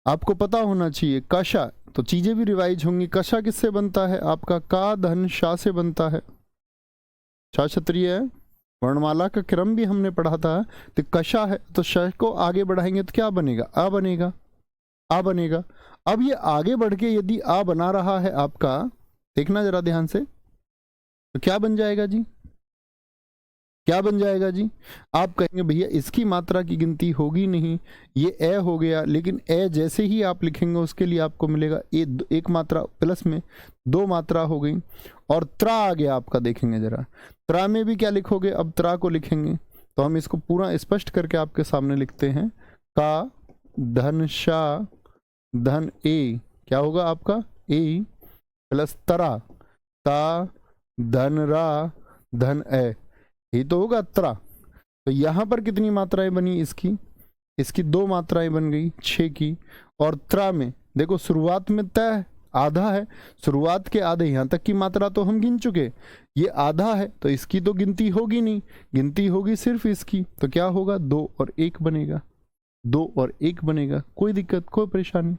आपको पता होना चाहिए कशा, तो चीजें भी रिवाइज होंगी। कशा किससे बनता है आपका, का धन शा से बनता है, शा क्षत्रिय है। वर्णमाला का क्रम भी हमने पढ़ा था, तो कशा है, तो श को आगे बढ़ाएंगे तो क्या बनेगा, आ बनेगा, आ बनेगा। अब ये आगे बढ़ के यदि आ बना रहा है आपका, देखना जरा ध्यान से, तो क्या बन जाएगा जी, क्या बन जाएगा जी? आप कहेंगे भैया इसकी मात्रा की गिनती होगी नहीं, ये ए हो गया, लेकिन ए जैसे ही आप लिखेंगे उसके लिए आपको मिलेगा ए, एक मात्रा प्लस में दो मात्रा हो गई, और त्रा आ गया आपका। देखेंगे जरा, त्रा में भी क्या लिखोगे, अब त्रा को लिखेंगे, तो हम इसको पूरा स्पष्ट करके आपके सामने लिखते हैं। का धन शा धन ए, क्या होगा आपका, ए प्लस तरा, ता धन रा धन ए, ये तो होगा त्रा। तो यहां पर कितनी मात्राएं बनी इसकी, इसकी दो मात्राएं बन गई, 6 की। और त्रा में देखो शुरुआत में तय आधा है, शुरुआत के आधे यहां तक की मात्रा तो हम गिन चुके, ये आधा है तो इसकी तो गिनती होगी नहीं, गिनती होगी सिर्फ इसकी, तो क्या होगा, 2 और 1 बनेगा, 2 और 1 बनेगा। कोई दिक्कत, कोई परेशानी?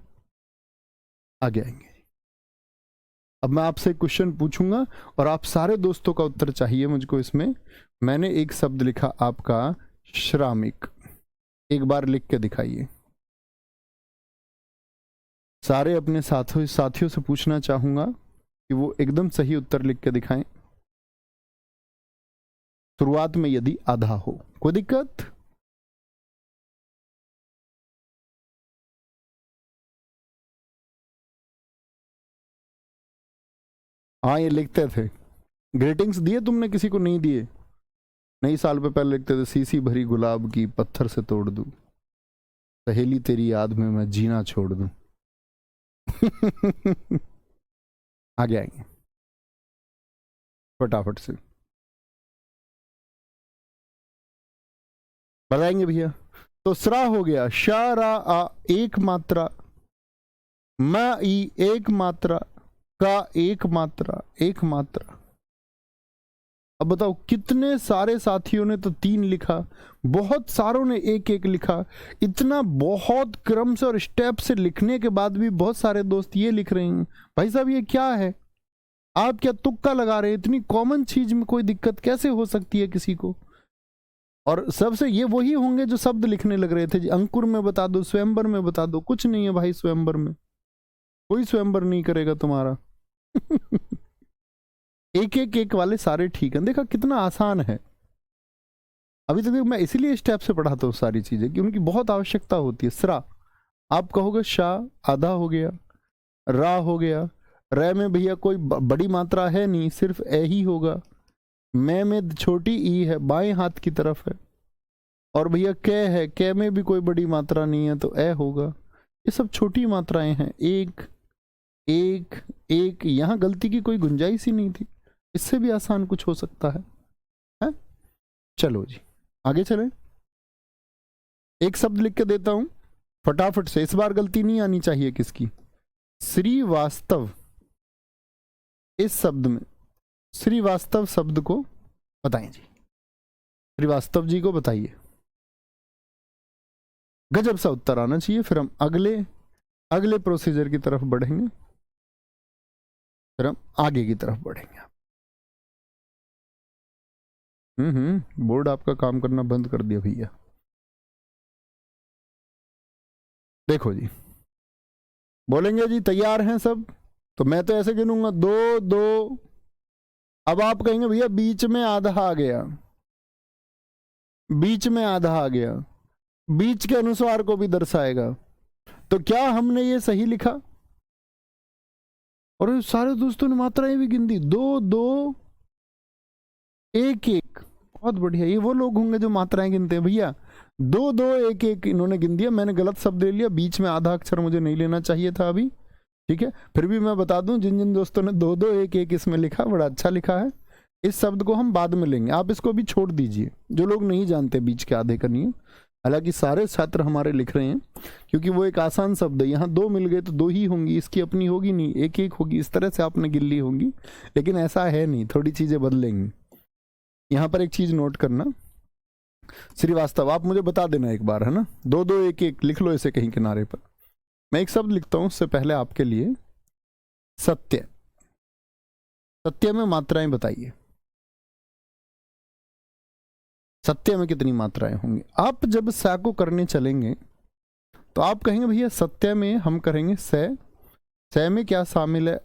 आगे आएंगे। अब मैं आपसे क्वेश्चन पूछूंगा और आप सारे दोस्तों का उत्तर चाहिए मुझको इसमें। मैंने एक शब्द लिखा आपका श्रामिक, एक बार लिख के दिखाइए। सारे अपने साथियों से पूछना चाहूंगा कि वो एकदम सही उत्तर लिख के दिखाएं, शुरुआत में यदि आधा हो। कोई दिक्कत? हाँ, ये लिखते थे। ग्रीटिंग्स दिए तुमने किसी को, नहीं दिए? नई साल पे पहले लिखते थे, सीसी भरी गुलाब की पत्थर से तोड़ दूं, सहेली तेरी याद में मैं जीना छोड़ दूं। आगे आएंगे फटाफट से बताएंगे भैया। तो सरा हो गया, शा रा आ एक मात्रा, म ई एक मात्रा, का एक मात्रा, एक मात्रा। अब बताओ कितने सारे साथियों ने तो 3 लिखा, बहुत सारों ने एक एक लिखा। इतना बहुत क्रम से और स्टेप से लिखने के बाद भी बहुत सारे दोस्त ये लिख रहे हैं, भाई साहब ये क्या है, आप क्या तुक्का लगा रहे हैं? इतनी कॉमन चीज में कोई दिक्कत कैसे हो सकती है किसी को? और सबसे ये वही होंगे जो शब्द लिखने लग रहे थे जी, अंकुर में बता दो, स्वयंवर में बता दो। कुछ नहीं है भाई स्वयंवर में, कोई स्वयंवर नहीं करेगा तुम्हारा। एक एक एक वाले सारे ठीक हैं। देखा कितना आसान है। अभी तो देखो मैं इसीलिए स्टेप से पढ़ाता हूँ सारी चीजें कि उनकी बहुत आवश्यकता होती है। सरा, आप कहोगे शाह आधा हो गया, रा हो गया, रे में भैया कोई बड़ी मात्रा है नहीं, सिर्फ ए ही होगा। मैं में छोटी ई है, बाएं हाथ की तरफ है। और भैया कै है, कै में भी कोई बड़ी मात्रा नहीं है तो ए होगा। ये सब छोटी मात्राएं हैं। एक एक एक, यहां गलती की कोई गुंजाइश ही नहीं थी। इससे भी आसान कुछ हो सकता है? चलो जी आगे चलें। एक शब्द लिख के देता हूं, फटाफट से, इस बार गलती नहीं आनी चाहिए किसकी। श्रीवास्तव, इस शब्द में श्रीवास्तव शब्द को बताएं जी, श्रीवास्तव जी को बताइए। गजब सा उत्तर आना चाहिए। फिर हम अगले प्रोसीजर की तरफ बढ़ेंगे, फिर हम आगे की तरफ बढ़ेंगे। बोर्ड आपका काम करना बंद कर दिया भैया। देखो जी, बोलेंगे जी तैयार हैं सब, तो मैं तो ऐसे गिनूंगा 2 2। अब आप कहेंगे भैया बीच में आधा आ गया, बीच में आधा आ गया, बीच के अनुस्वार को भी दर्शाएगा, तो क्या हमने ये सही लिखा? और सारे दोस्तों ने मात्राएं भी गिन दी, 2 2 1 1। बहुत बढ़िया, ये वो लोग होंगे जो मात्राएं गिनते हैं भैया। 2 2 1 1 इन्होंने गिन दिया, मैंने गलत शब्द ले लिया, बीच में आधा अक्षर मुझे नहीं लेना चाहिए था अभी, ठीक है। फिर भी मैं बता दूं, जिन जिन दोस्तों ने 2 2 1 1 इसमें लिखा, बड़ा अच्छा लिखा है। इस शब्द को हम बाद में लेंगे, आप इसको भी छोड़ दीजिए, जो लोग नहीं जानते बीच के आधे का नियम। हालांकि सारे छात्र हमारे लिख रहे हैं, क्योंकि वो एक आसान शब्द है। यहाँ 2 मिल गए तो 2 ही होंगी, इसकी अपनी होगी नहीं, 1 1 होगी, इस तरह से आपने गिन ली होंगी। लेकिन ऐसा है नहीं, थोड़ी चीजें बदलेंगी। यहाँ पर एक चीज नोट करना, श्रीवास्तव आप मुझे बता देना एक बार, है ना। 2 2 1 1 लिख लो इसे कहीं किनारे पर। मैं एक शब्द लिखता हूं उससे पहले आपके लिए, सत्य। सत्य में मात्राएं बताइए, सत्य में कितनी मात्राएं होंगी? आप जब स को करने चलेंगे तो आप कहेंगे भैया सत्य में हम करेंगे स में क्या शामिल है?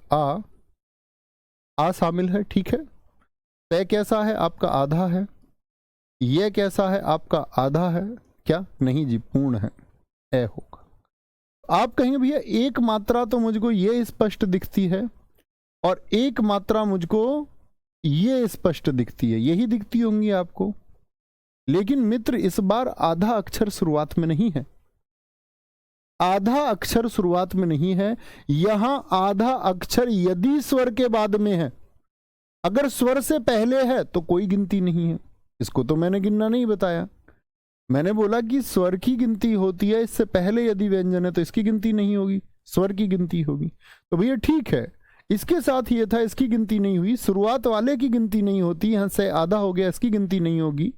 आ शामिल है, ठीक है। स कैसा है? आपका आधा है। ये कैसा है? आपका आधा है क्या? नहीं जी, पूर्ण है, ए होगा। आप कहेंगे भैया एक मात्रा तो मुझको ये स्पष्ट दिखती है और एक मात्रा मुझको ये स्पष्ट दिखती है, यही दिखती होंगी आपको। लेकिन मित्र इस बार आधा अक्षर शुरुआत में नहीं है, आधा अक्षर शुरुआत में नहीं है। यहां आधा अक्षर यदि स्वर के बाद में है, अगर स्वर से पहले है तो कोई गिनती नहीं है। इसको तो मैंने गिनना नहीं बताया, मैंने बोला कि स्वर की गिनती होती है, इससे पहले यदि व्यंजन है तो इसकी गिनती नहीं होगी, स्वर की गिनती होगी। तो भैया ठीक है, इसके साथ ये था, इसकी गिनती नहीं हुई। शुरुआत वाले की गिनती नहीं होती, यहां से आधा हो गया, इसकी गिनती नहीं होगी।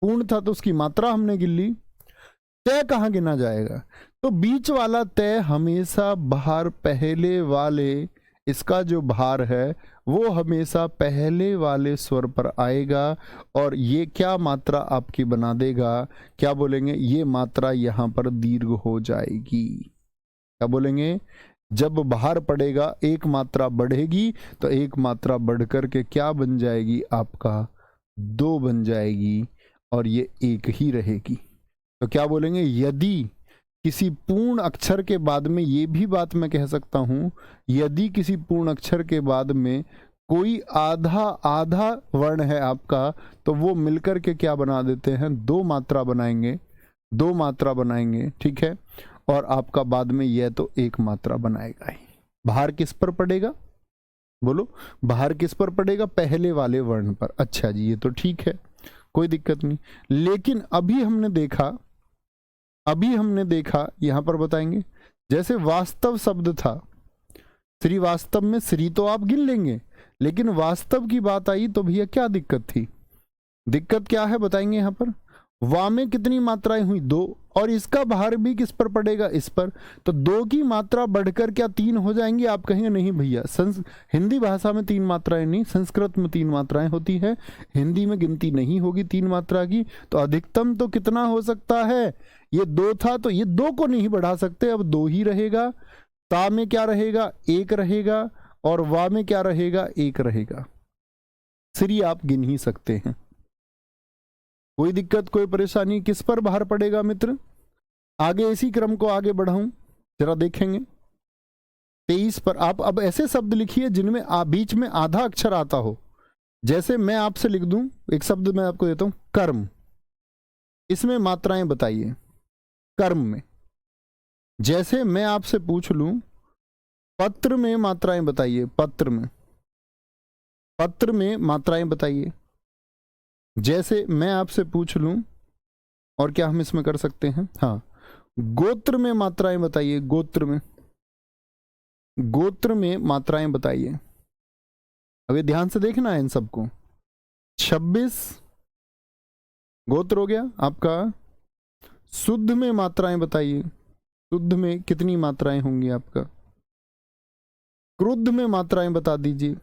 पूर्ण था तो उसकी मात्रा हमने गिन ली। तय कहां गिना जाएगा? तो बीच वाला तय हमेशा बाहर पहले वाले, इसका जो भार है वो हमेशा पहले वाले स्वर पर आएगा। और ये क्या मात्रा आपकी बना देगा? क्या बोलेंगे? ये मात्रा यहां पर दीर्घ हो जाएगी। क्या बोलेंगे? जब बाहर पड़ेगा एक मात्रा बढ़ेगी, तो एक मात्रा बढ़कर के क्या बन जाएगी? आपका 2 बन जाएगी, और ये 1 ही रहेगी। तो क्या बोलेंगे? यदि किसी पूर्ण अक्षर के बाद में, ये भी बात मैं कह सकता हूं, यदि किसी पूर्ण अक्षर के बाद में कोई आधा वर्ण है आपका, तो वो मिलकर के क्या बना देते हैं? 2 मात्रा बनाएंगे, 2 मात्रा बनाएंगे, ठीक है। और आपका बाद में यह तो 1 मात्रा बनाएगा ही। बाहर किस पर पड़ेगा? बोलो, बाहर किस पर पड़ेगा? पहले वाले वर्ण पर। अच्छा जी, ये तो ठीक है, कोई दिक्कत नहीं। लेकिन अभी हमने देखा यहां पर बताएंगे, जैसे वास्तव शब्द था, श्रीवास्तव में श्री तो आप गिन लेंगे, लेकिन वास्तव की बात आई तो भैया क्या दिक्कत थी? दिक्कत क्या है बताएंगे। यहां पर वा में कितनी मात्राएं हुई? 2, और इसका भार भी किस पर पड़ेगा? इस पर। तो 2 की मात्रा बढ़कर क्या 3 हो जाएंगी? आप कहेंगे नहीं भैया, हिंदी भाषा में 3 मात्राएं नहीं, संस्कृत में 3 मात्राएं होती है, हिंदी में गिनती नहीं होगी 3 मात्रा की। तो अधिकतम तो कितना हो सकता है? ये 2 था, तो ये 2 को नहीं बढ़ा सकते, अब 2 ही रहेगा। ता में क्या रहेगा? 1 रहेगा, और वा में क्या रहेगा? 1 रहेगा। श्री आप गिन ही सकते हैं, कोई दिक्कत, कोई परेशानी। किस पर बाहर पड़ेगा मित्र? आगे इसी क्रम को आगे बढ़ाऊं, जरा देखेंगे 23 पर। आप अब ऐसे शब्द लिखिए जिनमें बीच में आधा अक्षर आता हो। जैसे मैं आपसे लिख दूं, एक शब्द मैं आपको देता हूं, कर्म। इसमें मात्राएं बताइए कर्म में। जैसे मैं आपसे पूछ लूं, पत्र में मात्राएं बताइए, पत्र में मात्राएं बताइए। जैसे मैं आपसे पूछ लूं, और क्या हम इसमें कर सकते हैं? हाँ, गोत्र में मात्राएं बताइए, गोत्र में मात्राएं बताइए। अभी ध्यान से देखना है इन सबको। 26 गोत्र हो गया आपका। शुद्ध में मात्राएं बताइए, शुद्ध में कितनी मात्राएं होंगी आपका। क्रुद्ध में मात्राएं बता दीजिए,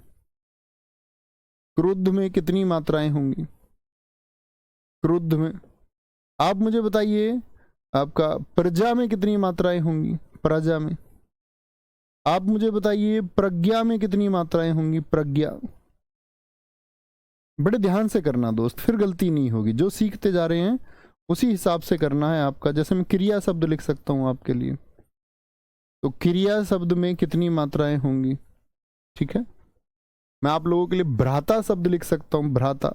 क्रुद्ध में कितनी मात्राएं होंगी। क्रुद्ध में आप मुझे बताइए आपका प्रजा में कितनी मात्राएं होंगी, प्रजा में। आप मुझे बताइए प्रज्ञा में कितनी मात्राएं होंगी, प्रज्ञा। बड़े ध्यान से करना दोस्त, फिर गलती नहीं होगी। जो सीखते जा रहे हैं उसी हिसाब से करना है आपका। जैसे मैं क्रिया शब्द लिख सकता हूं आपके लिए, तो क्रिया शब्द में कितनी मात्राएं होंगी, ठीक है। मैं आप लोगों के लिए भ्राता शब्द लिख सकता हूं, भ्राता।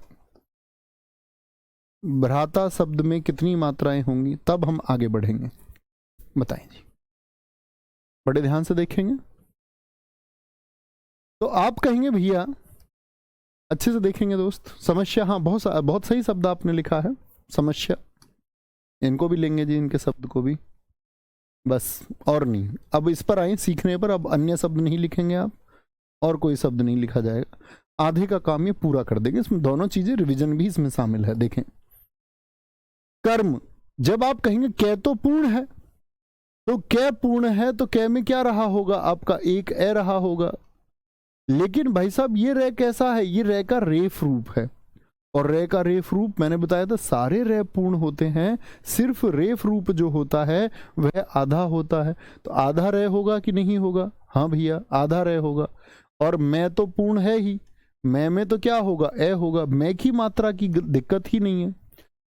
भ्राता शब्द में कितनी मात्राएं होंगी, तब हम आगे बढ़ेंगे। बताएं जी, बड़े ध्यान से देखेंगे। तो आप कहेंगे भैया, अच्छे से देखेंगे दोस्त। समस्या, हाँ बहुत सही शब्द आपने लिखा है, समस्या। इनको भी लेंगे जी, इनके शब्द को भी, बस और नहीं। अब इस पर आए सीखने पर, अब अन्य शब्द नहीं लिखेंगे आप, और कोई शब्द नहीं लिखा जाएगा। आधे का काम ये पूरा कर देंगे। इसमें दोनों चीजें, रिवीजन भी इसमें शामिल है। देखें, कर्म, जब आप कहेंगे कै तो पूर्ण है, तो कै पूर्ण है तो कै में क्या रहा होगा आपका, एक ए रहा होगा। लेकिन भाई साहब ये रे कैसा है, ये रे का रेफ रूप है। और रे का रेफ रूप मैंने बताया था, सारे रे पूर्ण होते हैं, सिर्फ रेफ रूप जो होता है वह आधा होता है। तो आधा रे होगा कि नहीं होगा, हाँ भैया आधा रे होगा। और मैं तो पूर्ण है ही, मैं में तो क्या होगा, ए होगा। मैं की मात्रा की दिक्कत ही नहीं है,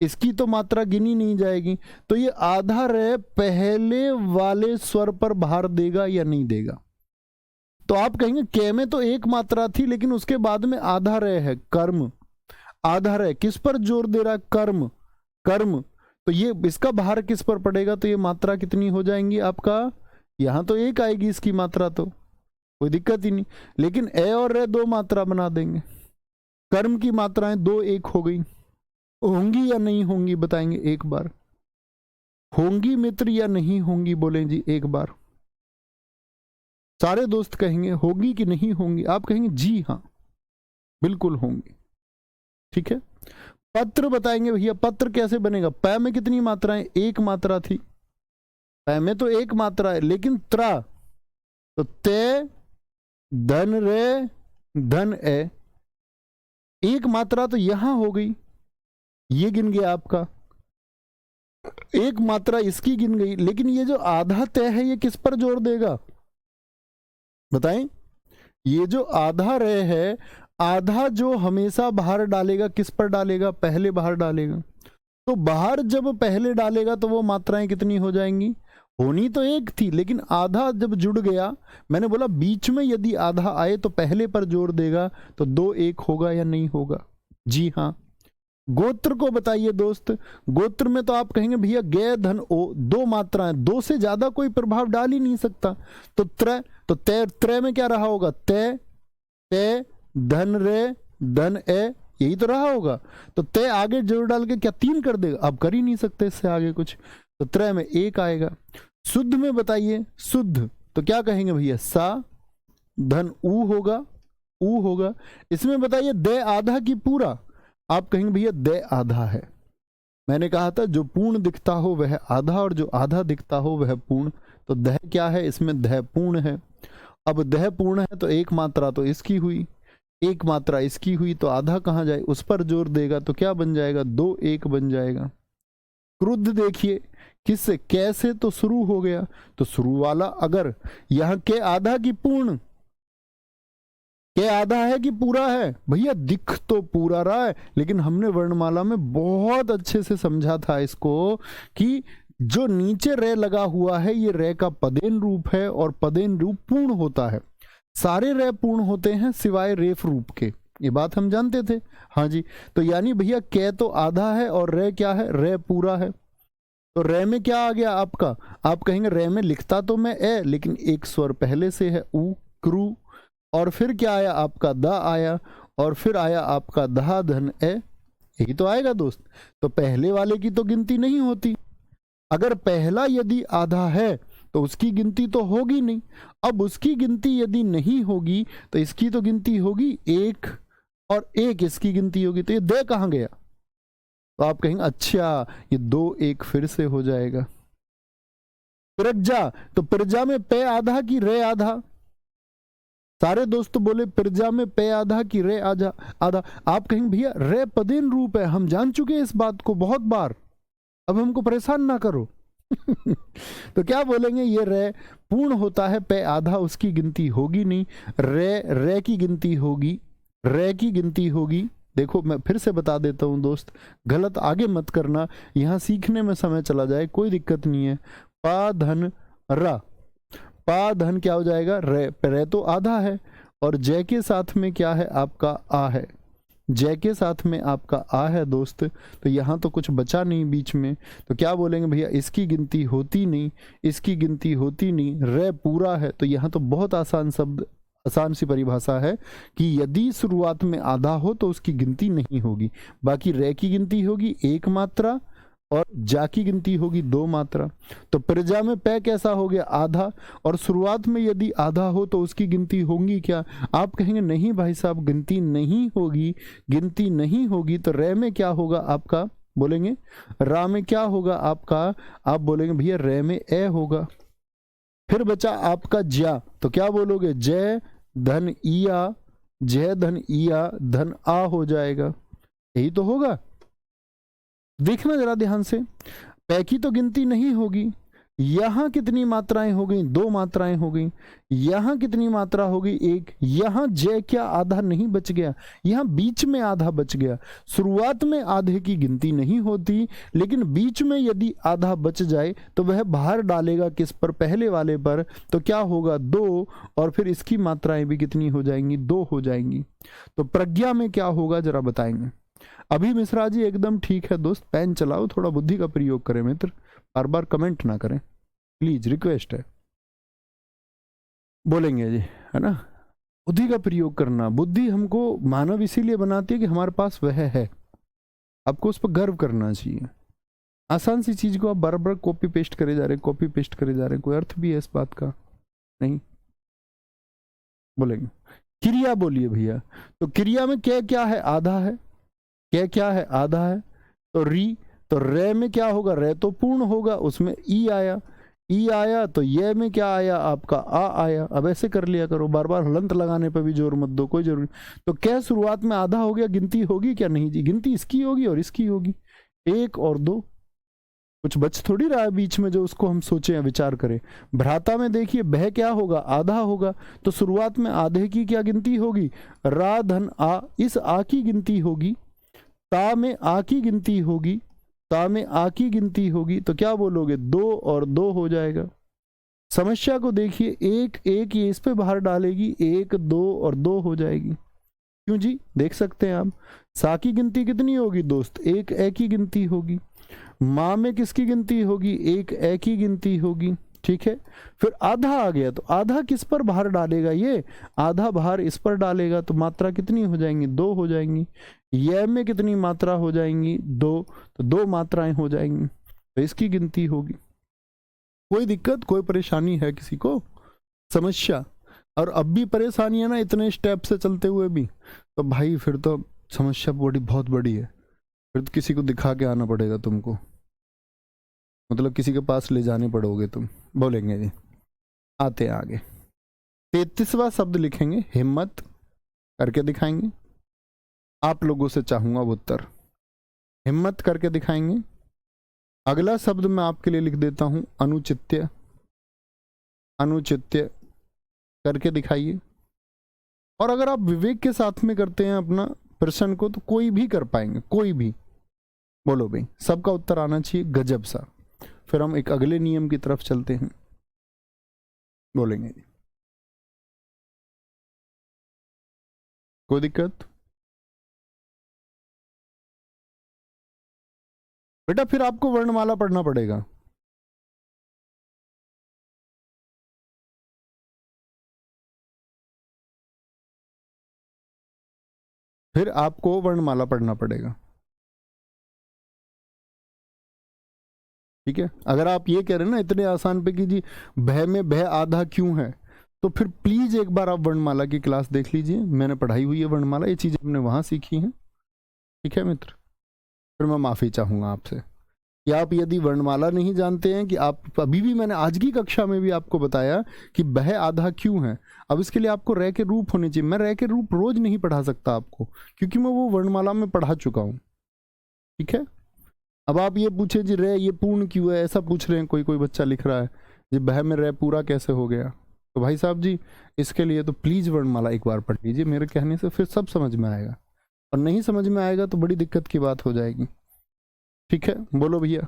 इसकी तो मात्रा गिनी नहीं जाएगी। तो ये आधा रे पहले वाले स्वर पर भार देगा या नहीं देगा। तो आप कहेंगे कै में तो एक मात्रा थी, लेकिन उसके बाद में आधा रे है, कर्म। आधा रे किस पर जोर दे रहा है, कर्म, कर्म। तो ये इसका भार किस पर पड़ेगा, तो ये मात्रा कितनी हो जाएंगी आपका, यहां तो एक आएगी इसकी मात्रा, तो कोई दिक्कत ही नहीं। लेकिन ए और रे दो मात्रा बना देंगे, कर्म की मात्राएं दो एक हो गई। होंगी या नहीं होंगी बताएंगे एक बार। होंगी मित्र या नहीं होंगी, बोले जी एक बार। सारे दोस्त कहेंगे होगी कि नहीं होंगी, आप कहेंगे जी हाँ बिल्कुल होंगी, ठीक है। पत्र बताएंगे भैया, पत्र कैसे बनेगा। पै में कितनी मात्राएं, एक मात्रा थी, पै में तो एक मात्रा है। लेकिन त्रा, तो ते धन रे धन ए, एक मात्रा तो यहां हो गई, ये गिन गया आपका, एक मात्रा इसकी गिन गई। लेकिन ये जो आधा तय है ये किस पर जोर देगा बताएं। ये जो आधा रे है, आधा जो हमेशा बाहर डालेगा, किस पर डालेगा, पहले बाहर डालेगा। तो बाहर जब पहले डालेगा तो वो मात्राएं कितनी हो जाएंगी, होनी तो एक थी, लेकिन आधा जब जुड़ गया, मैंने बोला बीच में यदि आधा आए तो पहले पर जोर देगा, तो दो एक होगा या नहीं होगा, जी हाँ। गोत्र को बताइए दोस्त, गोत्र में तो आप कहेंगे भैया गे धन ओ, दो मात्राएं, दो से ज्यादा कोई प्रभाव डाल ही नहीं सकता। तो त्रय, तो त्रय में क्या रहा होगा, तय तय धन रे धन ए, यही तो रहा होगा। तो तय आगे जोर डाल के क्या तीन कर देगा, आप कर ही नहीं सकते इससे आगे कुछ। तो त्रय में एक आएगा। शुद्ध में बताइए, शुद्ध तो क्या कहेंगे भैया, सा धन ऊ होगा, ऊ होगा। इसमें बताइए दे आधा की पूरा, आप कहेंगे भैया दे आधा है। मैंने कहा था जो पूर्ण दिखता हो वह आधा, और जो आधा दिखता हो वह पूर्ण। तो दह क्या है, इसमें दह पूर्ण है। अब दह पूर्ण है तो एक मात्रा तो इसकी हुई, एक मात्रा इसकी हुई, तो आधा कहाँ जाए, उस पर जोर देगा तो क्या बन जाएगा, दो एक बन जाएगा। क्रुद्ध देखिए किससे, कैसे, तो शुरू हो गया। तो शुरू वाला अगर यहां के आधा की पूर्ण, के आधा है कि पूरा है, भैया दिख तो पूरा रहा है, लेकिन हमने वर्णमाला में बहुत अच्छे से समझा था इसको कि जो नीचे रे लगा हुआ है ये रे का पदेन रूप है, और पदेन रूप पूर्ण होता है। सारे रे पूर्ण होते हैं सिवाय रेफ रूप के, ये बात हम जानते थे, हाँ जी। तो यानी भैया कै तो आधा है और रे क्या है, रे पूरा है। तो रे में क्या आ गया आपका, आप कहेंगे रे में लिखता तो मैं ए, लेकिन एक स्वर पहले से है ऊ, क्रू। और फिर क्या आया आपका दा आया, और फिर आया आपका दहा धन ए, यही तो आएगा दोस्त। तो पहले वाले की तो गिनती नहीं होती, अगर पहला यदि आधा है तो उसकी गिनती तो होगी नहीं। अब उसकी गिनती यदि नहीं होगी तो इसकी तो गिनती होगी, एक और एक इसकी गिनती होगी, तो ये दे कहां गया? तो आप कहेंगे अच्छा ये दो एक फिर से हो जाएगा। प्रज्ञा, तो प्रजा में पे आधा की रे आधा? सारे दोस्त बोले प्रजा में पे आधा की रे आधा आधा। आप कहेंगे भैया रे पदेन रूप है, हम जान चुके हैं इस बात को बहुत बार, अब हमको परेशान ना करो। तो क्या बोलेंगे, ये रे पूर्ण होता है, पे आधा उसकी गिनती होगी नहीं, रे की गिनती होगी, रे की गिनती होगी। देखो मैं फिर से बता देता हूं दोस्त, गलत आगे मत करना, यहां सीखने में समय चला जाए, कोई दिक्कत नहीं है। पा धन रा, पा धन क्या हो जाएगा, रे तो आधा है, और जय के साथ में क्या है आपका आ है, जय के साथ में आपका आ है दोस्त, तो यहाँ तो कुछ बचा नहीं बीच में, तो क्या बोलेंगे भैया इसकी गिनती होती नहीं, इसकी गिनती होती नहीं, रे पूरा है, तो यहाँ तो बहुत आसान शब्द, आसान सी परिभाषा है कि यदि शुरुआत में आधा हो तो उसकी गिनती नहीं होगी, बाकी रे की गिनती होगी एक मात्रा और जा की गिनती होगी दो मात्रा। तो प्रजा में पे कैसा हो गया, आधा, और शुरुआत में यदि आधा हो तो उसकी गिनती होंगी क्या? आप कहेंगे नहीं भाई साहब गिनती नहीं होगी, गिनती नहीं होगी, तो रे में क्या होगा आपका, बोलेंगे रा में क्या होगा आपका, आप बोलेंगे भैया रे में ए होगा। फिर बचा आपका ज्या, तो क्या बोलोगे, जय धन इया, जय धन इया धन आ हो जाएगा, यही तो होगा। देखना जरा ध्यान से, पै की तो गिनती नहीं होगी, यहां कितनी मात्राएं हो गई, दो मात्राएं हो गई, यहां कितनी मात्रा हो गई, एक, यहां जय क्या आधा नहीं बच गया, यहां बीच में आधा बच गया। शुरुआत में आधे की गिनती नहीं होती, लेकिन बीच में यदि आधा बच जाए तो वह बाहर डालेगा किस पर, पहले वाले पर, तो क्या होगा, दो, और फिर इसकी मात्राएं भी कितनी हो जाएंगी, दो हो जाएंगी। तो प्रज्ञा में क्या होगा जरा बताएंगे। अभी मिश्रा जी एकदम ठीक है दोस्त, पेन चलाओ, थोड़ा बुद्धि का प्रयोग करें मित्र, बार बार कमेंट ना करें प्लीज, रिक्वेस्ट है। बोलेंगे जी, है ना, बुद्धि का प्रयोग करना, बुद्धि हमको मानव इसीलिए बनाती है कि हमारे पास वह है, आपको उस पर गर्व करना चाहिए। आसान सी चीज को आप बार बार कॉपी पेस्ट करे जा रहे, कॉपी पेस्ट करे जा रहे, कोई अर्थ भी है इस बात का नहीं। बोलेंगे क्रिया, बोलिए भैया, तो क्रिया में क्या क्या है, आधा है, क्या क्या है, आधा है, तो री, तो रे में क्या होगा, रे तो पूर्ण होगा, उसमें ई आया, ई आया, तो ये में क्या आया आपका आ आया। अब ऐसे कर लिया करो, बार बार हलंत लगाने पर भी जोर मत दो, कोई जरूरी। तो क्या शुरुआत में आधा हो गया, गिनती होगी क्या, नहीं जी, गिनती इसकी होगी और इसकी होगी, एक और दो, कुछ बच थोड़ी रहा है बीच में जो उसको हम सोचे या विचार करें। भ्राता में देखिए बह क्या होगा, आधा होगा, तो शुरुआत में आधे की क्या गिनती होगी, रा धन आ, इस आ की गिनती होगी, ता में आ की गिनती होगी, ता में आ की गिनती होगी, तो क्या बोलोगे, दो और दो हो जाएगा। समस्या को देखिए, एक एक ये इस पे बाहर डालेगी, एक दो और दो हो जाएगी, क्यों जी, देख सकते हैं आप। सा की गिनती कितनी होगी दोस्त, एक ए की गिनती होगी। माँ में किसकी गिनती होगी, एक ए की गिनती होगी, ठीक है। फिर आधा आ गया, तो आधा किस पर बाहर डालेगा, ये आधा बाहर इस पर डालेगा, तो मात्रा कितनी हो जाएंगी, दो हो जाएंगी। यह में कितनी मात्रा हो जाएंगी, दो, तो दो मात्राएं हो जाएंगी, तो इसकी गिनती होगी। कोई दिक्कत, कोई परेशानी है किसी को, समस्या? और अब भी परेशानी है ना इतने स्टेप से चलते हुए भी, तो भाई फिर तो समस्या बड़ी बहुत बड़ी है, फिर तो किसी को दिखा के आना पड़ेगा तुमको, मतलब किसी के पास ले जाने पड़ोगे तुम। बोलेंगे जी, आते हैं आगे। 33वां शब्द लिखेंगे, हिम्मत करके दिखाएंगे, आप लोगों से चाहूंगा वो उत्तर, हिम्मत करके दिखाएंगे। अगला शब्द मैं आपके लिए लिख देता हूं, अनुचित्य, अनुचित्य करके दिखाइए। और अगर आप विवेक के साथ में करते हैं अपना प्रश्न को, तो कोई भी कर पाएंगे, कोई भी। बोलो भाई, सबका उत्तर आना चाहिए गजब सा। फिर हम एक अगले नियम की तरफ चलते हैं। बोलेंगे जी, कोई दिक्कत? बेटा फिर आपको वर्णमाला पढ़ना पड़ेगा, फिर आपको वर्णमाला पढ़ना पड़ेगा। ठीक है, अगर आप ये कह रहे हैं ना इतने आसान पे कि जी भय में भय आधा क्यों है, तो फिर प्लीज एक बार आप वर्णमाला की क्लास देख लीजिए, मैंने पढ़ाई हुई है वर्णमाला, ये चीजें हमने वहां सीखी हैं। ठीक है मित्र, फिर मैं माफी चाहूंगा आपसे कि आप यदि वर्णमाला नहीं जानते हैं, कि आप अभी भी, मैंने आज की कक्षा में भी आपको बताया कि भय आधा क्यों है। अब इसके लिए आपको रह के रूप होने चाहिए। मैं रह के रूप रोज नहीं पढ़ा सकता आपको, क्योंकि मैं वो वर्णमाला में पढ़ा चुका हूं। ठीक है, अब आप ये पूछे जी रह ये पूर्ण क्यों है, ऐसा पूछ रहे हैं, कोई कोई बच्चा लिख रहा है जी भय में रह पूरा कैसे हो गया। तो भाई साहब जी, इसके लिए तो प्लीज वर्णमाला एक बार पढ़ लीजिए मेरे कहने से, फिर सब समझ में आएगा। और नहीं समझ में आएगा तो बड़ी दिक्कत की बात हो जाएगी। ठीक है, बोलो भैया।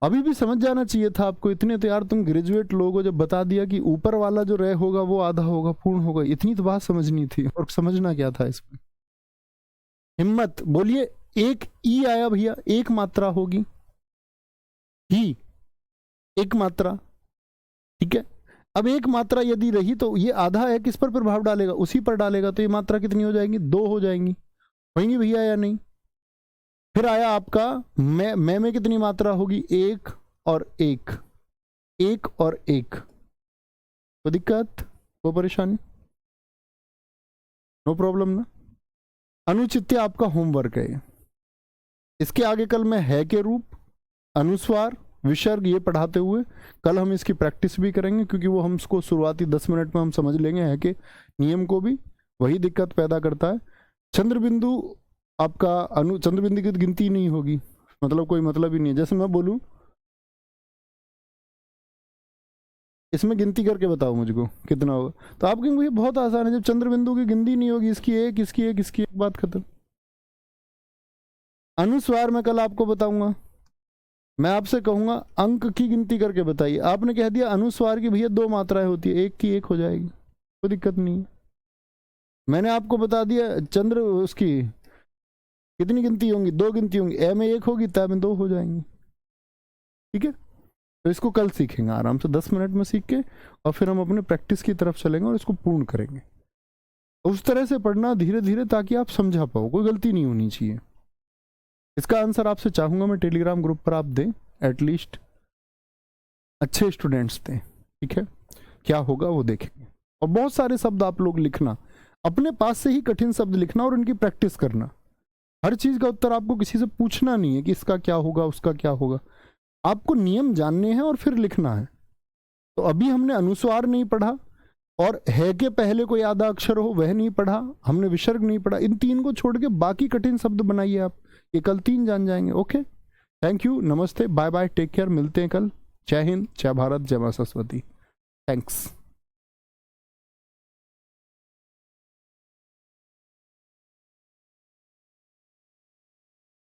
अभी भी समझ जाना चाहिए था आपको, इतने तो यार तुम ग्रेजुएट लोग हो, जब बता दिया कि ऊपर वाला जो रह होगा वो आधा होगा पूर्ण होगा, इतनी तो बात समझनी थी। और समझना क्या था इसमें, हिम्मत बोलिए। एक ई आया भैया, एक मात्रा होगी ही, एक मात्रा। ठीक है, अब एक मात्रा यदि रही तो ये आधा है, किस पर प्रभाव डालेगा, उसी पर डालेगा, तो ये मात्रा कितनी हो जाएंगी, 2 हो जाएंगी। होंगी भैया या नहीं। फिर आया आपका मैं में कितनी मात्रा होगी, 1 और 1, 1 और 1। कोई दिक्कत, कोई परेशानी, नो प्रॉब्लम ना। अनुचित्य आपका होमवर्क है। इसके आगे कल मैं है के रूप, अनुस्वार, विसर्ग ये पढ़ाते हुए कल हम इसकी प्रैक्टिस भी करेंगे, क्योंकि वो हमको शुरुआती 10 मिनट में हम समझ लेंगे है के नियम को भी। वही दिक्कत पैदा करता है। चंद्र बिंदु आपका चंद्र बिंदु की गिनती नहीं होगी, मतलब कोई मतलब ही नहीं है। जैसे मैं बोलूं इसमें गिनती करके बताओ मुझको कितना होगा, तो आप कहेंगे ये बहुत आसान है, जब चंद्र बिंदु की गिनती नहीं होगी, इसकी एक, इसकी एक, इसकी एक, बात खत्म। अनुस्वार में कल आपको बताऊंगा, मैं आपसे कहूंगा अंक की गिनती करके बताइए, आपने कह दिया अनुस्वार की भैया 2 मात्राएं होती है, एक की एक हो जाएगी, कोई दिक्कत नहीं है। मैंने आपको बता दिया चंद्र उसकी कितनी गिनती होंगी, 2 गिनती होंगी, ए में 1 होगी, तय में 2 हो जाएंगी। ठीक है, तो इसको कल सीखेंगे आराम से 10 मिनट में सीख के, और फिर हम अपने प्रैक्टिस की तरफ चलेंगे और इसको पूर्ण करेंगे। उस तरह से पढ़ना धीरे धीरे, ताकि आप समझा पाओ, कोई गलती नहीं होनी चाहिए। इसका आंसर आपसे चाहूंगा मैं टेलीग्राम ग्रुप पर आप दें, एटलीस्ट अच्छे स्टूडेंट्स दें। ठीक है, क्या होगा वो देखेंगे। और बहुत सारे शब्द आप लोग लिखना, अपने पास से ही कठिन शब्द लिखना और उनकी प्रैक्टिस करना। हर चीज का उत्तर आपको किसी से पूछना नहीं है कि इसका क्या होगा, उसका क्या होगा, आपको नियम जानने हैं और फिर लिखना है। तो अभी हमने अनुस्वार नहीं पढ़ा, और है के पहले कोई आधा अक्षर हो वह नहीं पढ़ा, हमने विसर्ग नहीं पढ़ा। इन 3 को छोड़ के बाकी कठिन शब्द बनाइए आप, ये कल 3 जान जाएंगे। ओके, थैंक यू, नमस्ते, बाय बाय, टेक केयर, मिलते हैं कल। जय हिंद, जय भारत, जय मां सरस्वती। थैंक्स।